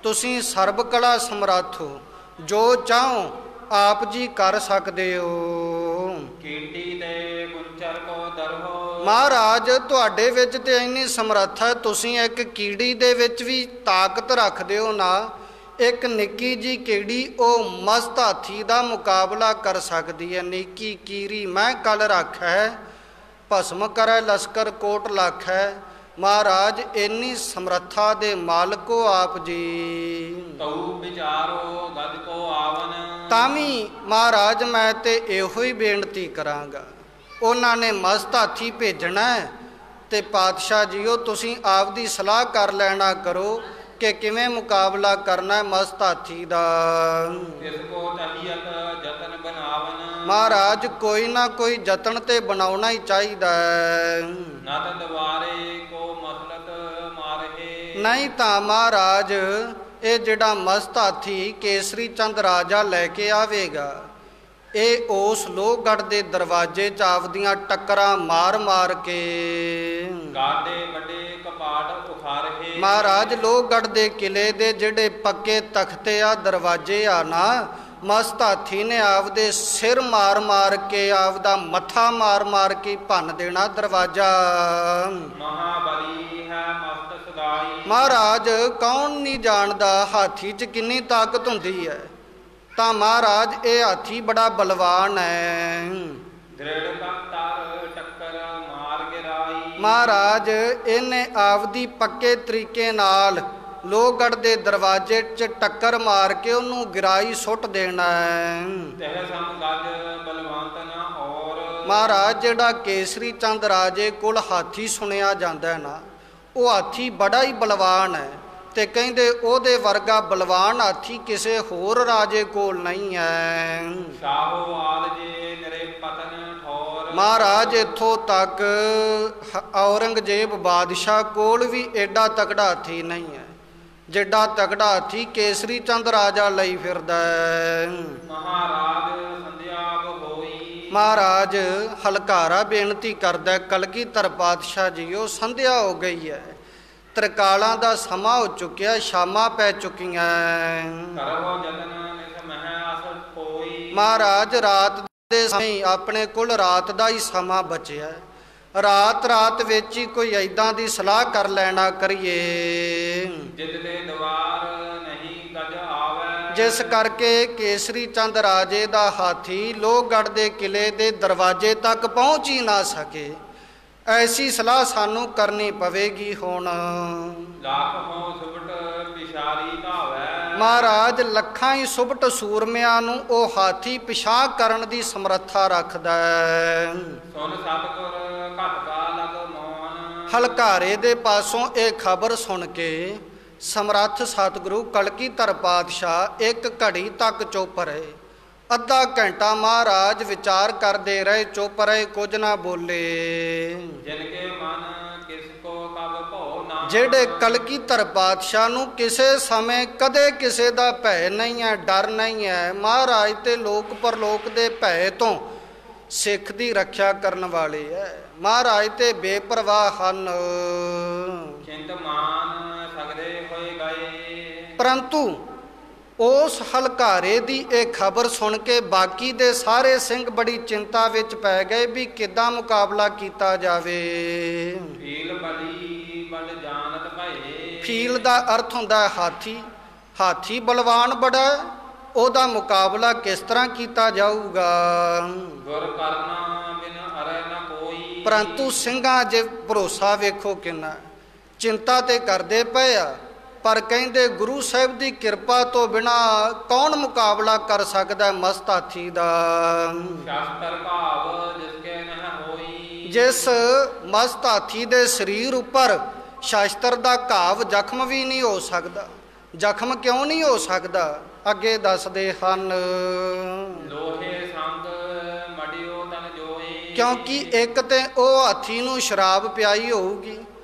ਤੁਸੀਂ ਸਰਬ ਕਲਾ ਸਮਰੱਥ ਹੋ, ਜੋ ਚਾਹੋ ਆਪ ਜੀ ਕਰ ਸਕਦੇ ਹੋ। ਕੀਟੀ ਦੇ ਗੁੰਚਰ ਕੋ ਦਰਹੋ, ਮਹਾਰਾਜ ਤੁਹਾਡੇ ਵਿੱਚ ਤੇ ਇੰਨੀ ਸਮਰੱਥਾ, ਤੁਸੀਂ ਇੱਕ ਕੀੜੀ ਦੇ ਵਿੱਚ ਵੀ ਤਾਕਤ ਰੱਖਦੇ ਹੋ ਨਾ, ਇੱਕ ਨਿੱਕੀ ਜੀ ਕੀੜੀ ਉਹ ਮਸਤ ਹਾਥੀ ਦਾ ਮੁਕਾਬਲਾ ਕਰ ਸਕਦੀ ਹੈ। ਨਿੱਕੀ ਕੀਰੀ ਮੈਂ ਕਲ ਰੱਖੈ, ਭਸਮ ਕਰੈ ਲਸ਼ਕਰ ਕੋਟ ਲੱਖ ਹੈ। ਮਹਾਰਾਜ ਇੰਨੀ ਸਮਰੱਥਾ ਦੇ ਮਾਲਕੋ ਆਪ ਜੀ। ਤਉ ਵਿਚਾਰੋ ਗਦ ਕੋ ਆਵਨ, ਤਾਂ ਵੀ ਮਹਾਰਾਜ ਮੈਂ ਤੇ ਇਹੋ ਹੀ ਬੇਨਤੀ ਕਰਾਂਗਾ, ਉਹਨਾਂ ਨੇ ਮਸਤ ਹਾਥੀ ਭੇਜਣਾ ਤੇ ਪਾਤਸ਼ਾਹ ਜੀਓ ਤੁਸੀਂ ਆਪਦੀ ਸਲਾਹ ਕਰ ਲੈਣਾ ਕਰੋ ਕਿ ਕਿਵੇਂ ਮੁਕਾਬਲਾ ਕਰਨਾ ਮਸਤ ਹਾਥੀ ਦਾ। ਇਸ ਕੋ ਤਹੀਅਤ ਜਤਨ ਬਣਾਵਨ, ਮਹਾਰਾਜ ਕੋਈ ਨਾ ਕੋਈ ਯਤਨ ਤੇ ਬਣਾਉਣਾ ਹੀ ਚਾਹੀਦਾ ਹੈ। ਨਤ ਦਵਾਰੇ ਕੋ ਮਸਲਤ ਮਾਰਹੇ, ਨਹੀਂ ਤਾਂ ਮਹਾਰਾਜ ਇਹ ਜਿਹੜਾ ਮਸਤ ਹਾਥੀ ਕੇਸਰੀ ਚੰਦ ਰਾਜਾ ਲੈ ਕੇ ਆਵੇਗਾ, ਇਹ ਉਸ ਲੋਹਗੜ੍ਹ ਦੇ ਦਰਵਾਜ਼ੇ 'ਚ ਆਪਦੀਆਂ ਟੱਕਰਾਂ ਮਾਰ ਮਾਰ ਕੇ ਗਾਡੇ ਵੱਡੇ ਕਪਾਟ ਉਖਾਰਹੇ, ਮਹਾਰਾਜ ਲੋਹਗੜ੍ਹ ਦੇ ਕਿਲੇ ਦੇ ਜਿਹੜੇ ਪੱਕੇ ਤਖਤੇ ਆ ਦਰਵਾਜ਼ੇ ਆ ਨਾ, ਮਸਤ ਹਾਥੀ ਨੇ ਆਪਦੇ ਸਿਰ ਮਾਰ ਮਾਰ ਕੇ ਆਪਦਾ ਮੱਥਾ ਮਾਰ ਮਾਰ ਕੇ ਭੰਨ ਦੇਣਾ ਦਰਵਾਜ਼ਾ। ਮਹਾਬਲੀ ਹੈ ਮਸਤ ਸਦਾਈ, ਮਹਾਰਾਜ ਕੌਣ ਨਹੀਂ ਜਾਣਦਾ ਹਾਥੀ 'ਚ ਕਿੰਨੀ ਤਾਕਤ ਹੁੰਦੀ ਹੈ। ਤਾਂ ਮਹਾਰਾਜ ਇਹ ਹਾਥੀ ਬੜਾ ਬਲਵਾਨ ਹੈ। ਦ੍ਰਿੜ ਤਰ ਟੱਕਰ ਮਾਰ ਗਿਰਾਈ, ਮਹਾਰਾਜ ਇਹਨੇ ਆਪਦੀ ਪੱਕੇ ਤਰੀਕੇ ਨਾਲ ਲੋਹਗੜ੍ਹ ਦੇ ਦਰਵਾਜ਼ੇ 'ਚ ਟੱਕਰ ਮਾਰ ਕੇ ਉਹਨੂੰ ਗਿਰਾਈ ਸੁੱਟ ਦੇਣਾ ਹੈ। ਤਹ ਸਮ ਗਜ ਬਲਵੰਤ ਨਾ ਔਰ, ਮਹਾਰਾਜ ਜਿਹੜਾ ਕੇਸਰੀ ਚੰਦ ਰਾਜੇ ਕੋਲ ਹਾਥੀ ਸੁਣਿਆ ਜਾਂਦਾ ਨਾ, ਉਹ ਹਾਥੀ ਬੜਾ ਹੀ ਬਲਵਾਨ ਹੈ, ਤੇ ਕਹਿੰਦੇ ਉਹਦੇ ਵਰਗਾ ਬਲਵਾਨ ਹਾਥੀ ਕਿਸੇ ਹੋਰ ਰਾਜੇ ਕੋਲ ਨਹੀਂ ਹੈ। ਸ਼ਾਹੋ ਆਲ ਜੇ ਨਰੇ ਪਤਨ ਠੌਰ, ਮਹਾਰਾਜ ਇੱਥੋਂ ਤੱਕ ਔਰੰਗਜ਼ੇਬ ਬਾਦਸ਼ਾਹ ਕੋਲ ਵੀ ਐਡਾ ਤਕੜਾ ਹਾਥੀ ਨਹੀਂ ਹੈ ਜਿੱਡਾ ਤਕੜਾ ਹਾਥੀ ਕੇਸਰੀ ਚੰਦ ਰਾਜਾ ਲਈ ਫਿਰਦਾ ਹੈ। ਮਹਾਰਾਜ ਸੰਧਿਆਬ ਹੋਈ, ਮਹਾਰਾਜ ਹਲਕਾਰਾ ਬੇਨਤੀ ਕਰਦਾ, ਕਲਗੀਧਰ ਪਾਤਸ਼ਾਹ ਜੀਓ ਸੰਧਿਆ ਹੋ ਗਈ ਹੈ, ਤ੍ਰਿਕਾਲਾਂ ਦਾ ਸਮਾਂ ਹੋ ਚੁੱਕਿਆ, ਸ਼ਾਮਾਂ ਪੈ ਚੁੱਕੀਆਂ। ਕਰੋ ਜਤਨ ਨਿਸ ਮਹਿ ਅਸ ਕੋਈ, ਮਹਾਰਾਜ ਰਾਤ ਦੇ ਸਮੇਂ ਆਪਣੇ ਕੋਲ ਰਾਤ ਦਾ ਹੀ ਸਮਾਂ ਬਚਿਆ, ਰਾਤ ਵਿੱਚ ਹੀ ਕੋਈ ਐਦਾਂ ਦੀ ਸਲਾਹ ਕਰ ਲੈਣਾ ਕਰੀਏ ਜਿਦ ਦੇ ਦਵਾਰ ਨਹੀਂ ਗਜ ਆਵੈ, ਜਿਸ ਕਰਕੇ ਕੇਸਰੀ ਚੰਦ ਰਾਜੇ ਦਾ ਹਾਥੀ ਲੋਹਗੜ੍ਹ ਦੇ ਕਿਲੇ ਦੇ ਦਰਵਾਜ਼ੇ ਤੱਕ ਪਹੁੰਚ ਹੀ ਨਾ ਸਕੇ। ਐਸੀ ਸਲਾਹ ਸਾਨੂੰ ਕਰਨੀ ਪਵੇਗੀ ਹੁਣ। ਲੱਖ ਹੋ ਸੁਭਟ ਪਿਸ਼ਾਰੀ ਧਾਵੈ, ਮਹਾਰਾਜ ਲੱਖਾਂ ਹੀ ਸੁਭਟ ਸੂਰਮਿਆਂ ਨੂੰ ਉਹ ਹਾਥੀ ਪਿਛਾਂਹ ਕਰਨ ਦੀ ਸਮਰੱਥਾ ਰੱਖਦਾ ਹੈ। ਸੁਨ ਸਤਿਗੁਰ ਘਟ ਕਾ ਲਗ ਮੋਹਨ। ਹਲਕਾਰੇ ਦੇ ਪਾਸੋਂ ਇਹ ਖਬਰ ਸੁਣ ਕੇ ਸਮਰੱਥ ਸਤਿਗੁਰੂ ਕਲਗੀਧਰ ਪਾਤਸ਼ਾਹ ਇੱਕ ਘੜੀ ਤੱਕ ਚੁੱਪ ਰਹੇ। ਅੱਧਾ ਘੰਟਾ ਮਹਾਰਾਜ ਵਿਚਾਰ ਕਰਦੇ ਰਹੇ, ਚੁੱਪ ਰਹੇ, ਕੁਝ ਨਾ ਬੋਲੇ। ਜਿਨ ਕੇ ਮਨ ਕਿਸ ਕੋ ਕਬ ਭਉ ਨਾ। ਜਿਹੜੇ ਕਲਗੀਧਰ ਪਾਤਸ਼ਾਹ ਨੂੰ ਕਿਸੇ ਸਮੇਂ ਕਦੇ ਕਿਸੇ ਦਾ ਭੈ ਨਹੀਂ ਹੈ, ਡਰ ਨਹੀਂ ਹੈ। ਮਹਾਰਾਜ ਤੇ ਲੋਕ ਪਰਲੋਕ ਦੇ ਭੈ ਤੋਂ ਸਿੱਖ ਦੀ ਰੱਖਿਆ ਕਰਨ ਵਾਲੇ ਹੈ। ਮਹਾਰਾਜ ਤੇ ਬੇਪਰਵਾਹ ਹਨ। ਚਿੰਤ ਮਾਨ ਸਗਦੇ ਹੋਏ ਗਏ। ਪਰੰਤੂ ਉਸ ਹਲਕਾਰੇ ਦੀ ਇਹ ਖਬਰ ਸੁਣ ਕੇ ਬਾਕੀ ਦੇ ਸਾਰੇ ਸਿੰਘ ਬੜੀ ਚਿੰਤਾ ਵਿੱਚ ਪੈ ਗਏ ਵੀ ਕਿੱਦਾਂ ਮੁਕਾਬਲਾ ਕੀਤਾ ਜਾਵੇ। ਫੀਲ ਬਲੀ ਬਲ ਜਾਣਤ ਭਏ। ਫੀਲ ਦਾ ਅਰਥ ਹੁੰਦਾ ਹੈ ਹਾਥੀ। ਹਾਥੀ ਬਲਵਾਨ ਬੜਾ, ਉਹਦਾ ਮੁਕਾਬਲਾ ਕਿਸ ਤਰ੍ਹਾਂ ਕੀਤਾ ਜਾਊਗਾ। ਗੁਰ ਕਰਨਾ ਬਿਨ ਅਰੈ ਨ ਕੋਈ। ਪਰੰਤੂ ਸਿੰਘਾਂ ਜੇ ਭਰੋਸਾ ਵੇਖੋ ਕਿੰਨਾ, ਚਿੰਤਾ ਤੇ ਕਰਦੇ ਪਏ ਆ, ਪਰ ਕਹਿੰਦੇ ਗੁਰੂ ਸਾਹਿਬ ਦੀ ਕਿਰਪਾ ਤੋਂ ਬਿਨਾ ਕੌਣ ਮੁਕਾਬਲਾ ਕਰ ਸਕਦਾ ਮਸਤ ਹਾਥੀ ਦਾ। ਸ਼ਾਸਤਰ ਭਾਵ ਜਿਸ ਕੇ ਨਹ ਹੋਈ। ਜਿਸ ਮਸਤ ਹਾਥੀ ਦੇ ਸਰੀਰ ਉੱਪਰ ਸ਼ਾਸਤਰ ਦਾ ਘਾਵ ਜ਼ਖਮ ਵੀ ਨਹੀਂ ਹੋ ਸਕਦਾ। ਜ਼ਖਮ ਕਿਉਂ ਨਹੀਂ ਹੋ ਸਕਦਾ, ਅੱਗੇ ਦੱਸਦੇ ਹਨ। ਲੋਹੇ ਸੰਗ ਮੜਿਓ ਤਨ ਜੋਈ। ਕਿਉਂਕਿ ਇੱਕ ਤੇ ਉਹ ਹਾਥੀ ਨੂੰ ਸ਼ਰਾਬ ਪਿਆਈ ਹੋਊਗੀ,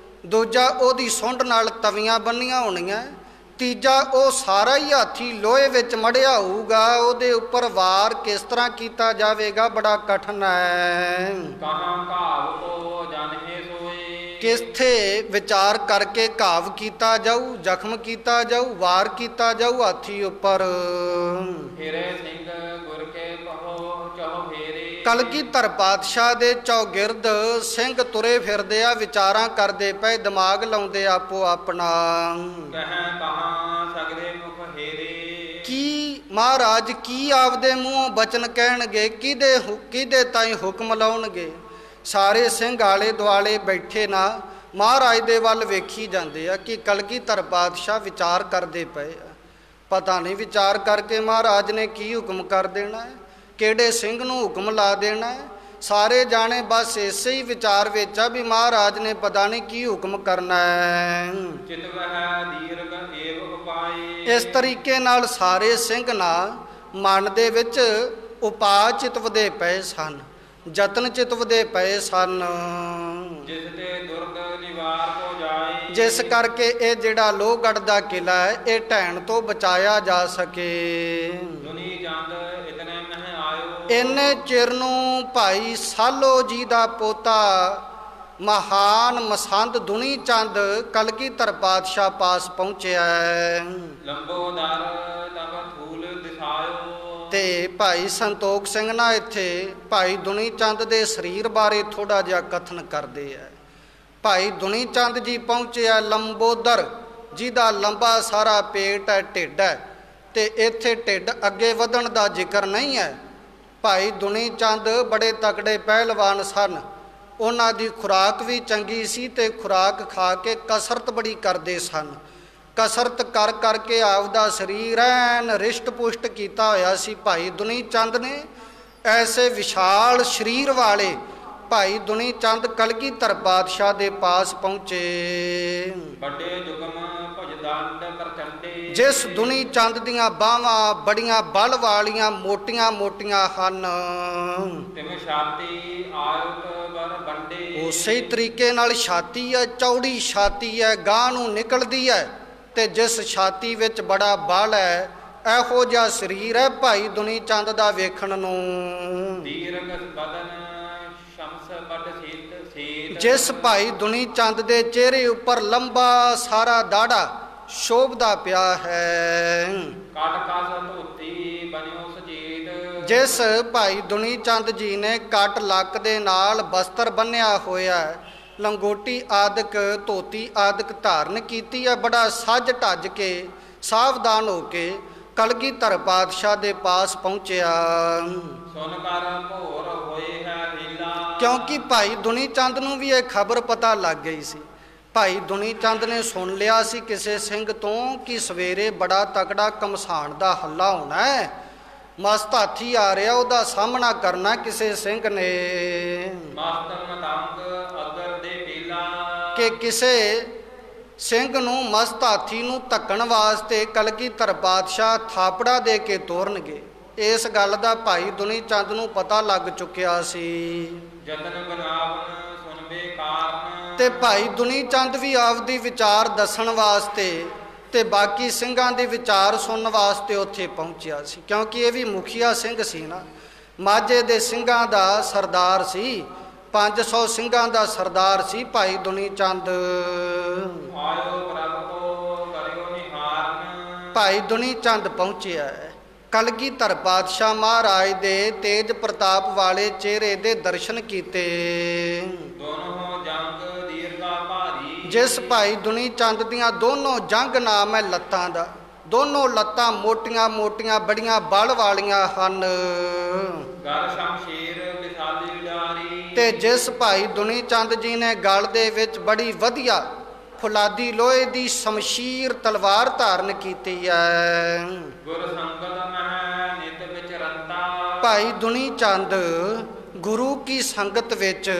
ਦੂਜਾ ਉਹਦੀ ਸੁੰਡ ਨਾਲ ਤਵੀਆਂ ਬੰਨੀਆਂ ਹੋਣੀਆਂ, ਤੀਜਾ ਉਹ ਸਾਰਾ ਹੀ ਹਾਥੀ ਲੋਹੇ ਵਿੱਚ ਮੜਿਆ ਹੋਊਗਾ। ਉਹਦੇ ਉੱਪਰ ਵਾਰ ਕਿਸ ਤਰ੍ਹਾਂ ਕੀਤਾ ਜਾਵੇਗਾ, ਬੜਾ ਕਠਿਨ ਹੈ। ਕਹਾਂ ਘਾਵ ਕੋ ਜਾਣਹਿ ਸੋਏ। ਕਿੱਥੇ ਵਿਚਾਰ ਕਰਕੇ ਘਾਵ ਕੀਤਾ ਜਾਊ, ਜ਼ਖਮ ਕੀਤਾ ਜਾਊ, ਵਾਰ ਕੀਤਾ ਜਾਊ ਹਾਥੀ ਉੱਪਰ। ਫੇਰੇ ਸਿੰਘ ਗੁਰ ਕੇ ਕਹੋ ਚਹੁ ਫੇਰੇ। ਕਲਗੀਧਰ ਪਾਤਸ਼ਾਹ ਦੇ ਚੌਗਿਰਦ ਸਿੰਘ ਤੁਰੇ ਫਿਰਦੇ ਆ, ਵਿਚਾਰਾਂ ਕਰਦੇ ਪਏ, ਦਿਮਾਗ ਲਾਉਂਦੇ ਆਪੋ ਆਪਣਾ। ਕਹਿ ਕਹਾਂ ਸਗਦੇ ਮੁਖ ਹੇਰੇ। ਕੀ ਮਹਾਰਾਜ ਕੀ ਆਪਦੇ ਮੂੰਹੋਂ ਬਚਨ ਕਹਿਣਗੇ, ਕਿਹਦੇ ਤਾਈਂ ਹੁਕਮ ਲਾਉਣਗੇ। ਸਾਰੇ ਸਿੰਘ ਆਲੇ ਦੁਆਲੇ ਬੈਠੇ ਨਾ ਮਹਾਰਾਜ ਦੇ ਵੱਲ ਵੇਖੀ ਜਾਂਦੇ ਆ ਕਿ ਕਲਗੀਧਰ ਪਾਤਸ਼ਾਹ ਵਿਚਾਰ ਕਰਦੇ ਪਏ ਆ। ਪਤਾ ਨਹੀਂ ਵਿਚਾਰ ਕਰਕੇ ਮਹਾਰਾਜ ਨੇ ਕੀ ਹੁਕਮ ਕਰ ਦੇਣਾ ਹੈ, ਕਿਹੜੇ ਸਿੰਘ ਨੂੰ ਹੁਕਮ ਲਾ ਦੇਣਾ ਹੈ। ਸਾਰੇ ਜਾਣੇ ਬਸ ਇਸੇ ਹੀ ਵਿਚਾਰ ਵਿੱਚ ਆ ਵੀ ਮਹਾਰਾਜ ਨੇ ਪਤਾ ਨਹੀਂ ਕੀ ਹੁਕਮ ਕਰਨਾ ਹੈ। ਚਿਤ ਵਹਿ ਦੀਰਘ ਏਵ ਉਪਾਏ। ਇਸ ਤਰੀਕੇ ਨਾਲ ਸਾਰੇ ਸਿੰਘ ਨਾ ਮਨ ਦੇ ਵਿੱਚ ਉਪਾਅ ਚਿਤਵਦੇ ਪਏ ਸਨ, ਯਤਨ ਚਿਤਵਦੇ ਪਏ ਸਨ। ਜਿਸ ਤੇ ਦੁਰਗ ਨਿਵਾਰ ਕੋ ਜਾਏ। ਜਿਸ ਕਰਕੇ ਇਹ ਜਿਹੜਾ ਲੋਹਗੜ੍ਹ ਦਾ ਕਿਲਾ ਹੈ ਇਹ ਢਹਿਣ ਤੋਂ ਬਚਾਇਆ ਜਾ ਸਕੇ। ਦੁਨੀ ਜੰਦ ਇਤਨੇ ਮਹਿ ਆਇਓ। ਇੰਨੇ ਚਿਰ ਨੂੰ ਭਾਈ ਸਾਲੋ ਜੀ ਦਾ ਪੋਤਾ ਮਹਾਨ ਮਸੰਦ ਦੁਨੀ ਚੰਦ ਕਲਗੀਧਰ ਪਾਤਸ਼ਾਹ ਪਾਸ ਪਹੁੰਚਿਆ। ਲੰਬੋਦਰ ਤਬ ਥੂਲ ਦਿਸਾਇਓ। ਤੇ ਭਾਈ ਸੰਤੋਖ ਸਿੰਘ ਨਾ ਇੱਥੇ ਭਾਈ ਦੁਨੀ ਚੰਦ ਦੇ ਸਰੀਰ ਬਾਰੇ ਥੋੜਾ ਜਿਹਾ ਕਥਨ ਕਰਦੇ ਆ। ਭਾਈ ਦੁਨੀ ਚੰਦ ਜੀ ਪਹੁੰਚਿਆ ਲੰਬੋਦਰ, ਜਿਹਦਾ ਲੰਬਾ ਸਾਰਾ ਪੇਟ ਹੈ, ਢਿੱਡ ਹੈ, ਤੇ ਇੱਥੇ ਢਿੱਡ ਅੱਗੇ ਵਧਣ ਦਾ ਜ਼ਿਕਰ ਨਹੀਂ ਹੈ। ਭਾਈ ਦੁਨੀ ਚੰਦ ਬੜੇ ਤਕੜੇ ਪਹਿਲਵਾਨ ਸਨ। ਉਹਨਾਂ ਦੀ ਖੁਰਾਕ ਵੀ ਚੰਗੀ ਸੀ ਤੇ ਖੁਰਾਕ ਖਾ ਕੇ ਕਸਰਤ ਬੜੀ ਕਰਦੇ ਸਨ। ਕਸਰਤ ਕਰ ਕਰਕੇ ਆਪਦਾ ਸਰੀਰ ਐਨ ਰਿਸ਼ਟ ਪੁਸ਼ਟ ਕੀਤਾ ਹੋਇਆ ਸੀ ਭਾਈ ਦੁਨੀ ਚੰਦ ਨੇ। ਐਸੇ ਵਿਸ਼ਾਲ ਸਰੀਰ ਵਾਲੇ ਭਾਈ ਦੁਨੀ ਚੰਦ ਕਲਗੀਧਰ ਪਾਤਸ਼ਾਹ ਦੇ ਪਾਸ ਪਹੁੰਚੇ। ਵੱਡੇ ਜੁਗਮ ਭੁਜਦੰਡ ਪ੍ਰਚੰਡੇ। ਜਿਸ ਦੁਨੀ ਚੰਦ ਦੀਆਂ ਬਾਹਾਂ ਬੜੀਆਂ ਬਲ ਵਾਲੀਆਂ ਮੋਟੀਆਂ ਮੋਟੀਆਂ ਹਨ। ਤਿਮ ਛਾਤੀ ਆਇਤ ਬਰ ਬੰਡੇ। ਉਸੇ ਤਰੀਕੇ ਨਾਲ ਛਾਤੀ ਹੈ, ਚੌੜੀ ਛਾਤੀ ਹੈ, ਗਾਂ ਨੂੰ ਨਿਕਲਦੀ ਹੈ, ਤੇ ਜਿਸ ਛਾਤੀ ਵਿੱਚ ਬੜਾ ਬਲ ਹੈ, ਇਹੋ ਜਿਹਾ ਸਰੀਰ ਹੈ ਭਾਈ ਦੁਨੀ ਚੰਦ ਦਾ ਵੇਖਣ ਨੂੰ। ਦੀਰਘ ਬਦਨ ਸ਼ਮਸ ਬਦ ਸੀਤ ਸੀਤ। ਜਿਸ ਭਾਈ ਦੁਨੀ ਚੰਦ ਦੇ ਚਿਹਰੇ ਉੱਪਰ ਲੰਬਾ ਸਾਰਾ ਦਾੜਾ ਸ਼ੋਭਦਾ ਪਿਆ ਹੈ। ਕਟ ਕਸ ਧੋਤੀ ਬਨਿਓ ਸਜੀਤ। ਜਿਸ ਭਾਈ ਦੁਨੀ ਚੰਦ ਜੀ ਨੇ ਕੱਟ ਲੱਕ ਦੇ ਨਾਲ ਬਸਤਰ ਬੰਨਿਆ ਹੋਇਆ ਹੈ, ਲੰਗੋਟੀ ਆਦਿਕ ਧੋਤੀ ਆਦਿਕ ਧਾਰਨ ਕੀਤੀ ਹੈ, ਬੜਾ ਸੱਜ ਢੱਜ ਕੇ ਸਾਵਧਾਨ ਹੋ ਕੇ ਕਲਗੀਧਰ ਪਾਤਸ਼ਾਹ ਦੇ ਪਾਸ ਪਹੁੰਚਿਆ। ਸੁਨ ਕਰ ਭੋਰ ਹੋਏ ਹੈ ਢੀਲਾ। ਕਿਉਂਕਿ ਭਾਈ ਦੁਨੀ ਚੰਦ ਨੂੰ ਵੀ ਇਹ ਖਬਰ ਪਤਾ ਲੱਗ ਗਈ ਸੀ ਭਾਈ ਦੁਨੀ ਚੰਦ ਨੇ ਸੁਣ ਲਿਆ ਸੀ ਕਿਸੇ ਸਿੰਘ ਤੋਂ ਕਿ ਸਵੇਰੇ ਬੜਾ ਤਕੜਾ ਘਮਸਾਣ ਦਾ ਹੱਲਾ ਹੋਣਾ ਹੈ, ਮਸਤ ਹਾਥੀ ਆ ਰਿਹਾ, ਉਹਦਾ ਸਾਹਮਣਾ ਕਰਨਾ ਕਿਸੇ ਸਿੰਘ ਨੇ। ਕਿ ਕਿਸੇ ਸਿੰਘ ਨੂੰ ਮਸਤ ਹਾਥੀ ਨੂੰ ਧੱਕਣ ਵਾਸਤੇ ਕਲਗੀਧਰ ਪਾਤਸ਼ਾਹ ਥਾਪੜਾ ਦੇ ਕੇ ਤੋਰਨਗੇ। ਇਸ ਗੱਲ ਦਾ ਭਾਈ ਦੁਨੀ ਚੰਦ ਨੂੰ ਪਤਾ ਲੱਗ ਚੁੱਕਿਆ ਸੀ। ਤੇ ਭਾਈ ਦੁਨੀ ਚੰਦ ਵੀ ਆਪਦੀ ਵਿਚਾਰ ਦੱਸਣ ਵਾਸਤੇ ਤੇ ਬਾਕੀ ਸਿੰਘਾਂ ਦੇ ਵਿਚਾਰ ਸੁਣਨ ਵਾਸਤੇ ਉੱਥੇ ਪਹੁੰਚਿਆ ਸੀ, ਕਿਉਂਕਿ ਇਹ ਵੀ ਮੁਖੀਆ ਸਿੰਘ ਸੀ ਨਾ, ਮਾਝੇ ਦੇ ਸਿੰਘਾਂ ਦਾ ਸਰਦਾਰ ਸੀ, 500 ਸਿੰਘਾਂ ਦਾ ਸਰਦਾਰ ਸੀ ਭਾਈ ਦੁਨੀ ਚੰਦ। ਭਾਈ ਦੁਨੀ ਚੰਦ ਪਹੁੰਚਿਆ। ਕਲਗੀਧਰ ਪਾਤਸ਼ਾਹ ਮਹਾਰਾਜ ਦੇ ਤੇਜ ਪ੍ਰਤਾਪ ਵਾਲੇ ਚਿਹਰੇ ਦੇ ਦਰਸ਼ਨ ਕੀਤੇ। ਜਿਸ ਭਾਈ ਦੁਨੀ ਚੰਦ ਦੀਆਂ ਦੋਨੋਂ ਜੰਗ ਨਾਮ ਹੈ ਲੱਤਾਂ ਦਾ, ਦੋਨੋਂ ਲੱਤਾਂ ਮੋਟੀਆਂ ਮੋਟੀਆਂ ਬੜੀਆਂ ਬਲ ਵਾਲੀਆਂ ਹਨ। ਤੇ ਜਿਸ ਭਾਈ ਦੁਨੀ ਚੰਦ ਜੀ ਨੇ ਗਲ ਦੇ ਵਿੱਚ ਬੜੀ ਵਧੀਆ ਫੁਲਾਦੀ ਲੋਹੇ ਦੀ ਸ਼ਮਸ਼ੀਰ ਤਲਵਾਰ ਧਾਰਨ ਕੀਤੀ ਹੈ। ਭਾਈ ਦੁਨੀ ਚੰਦ ਗੁਰੂ ਕੀ ਸੰਗਤ ਵਿੱਚ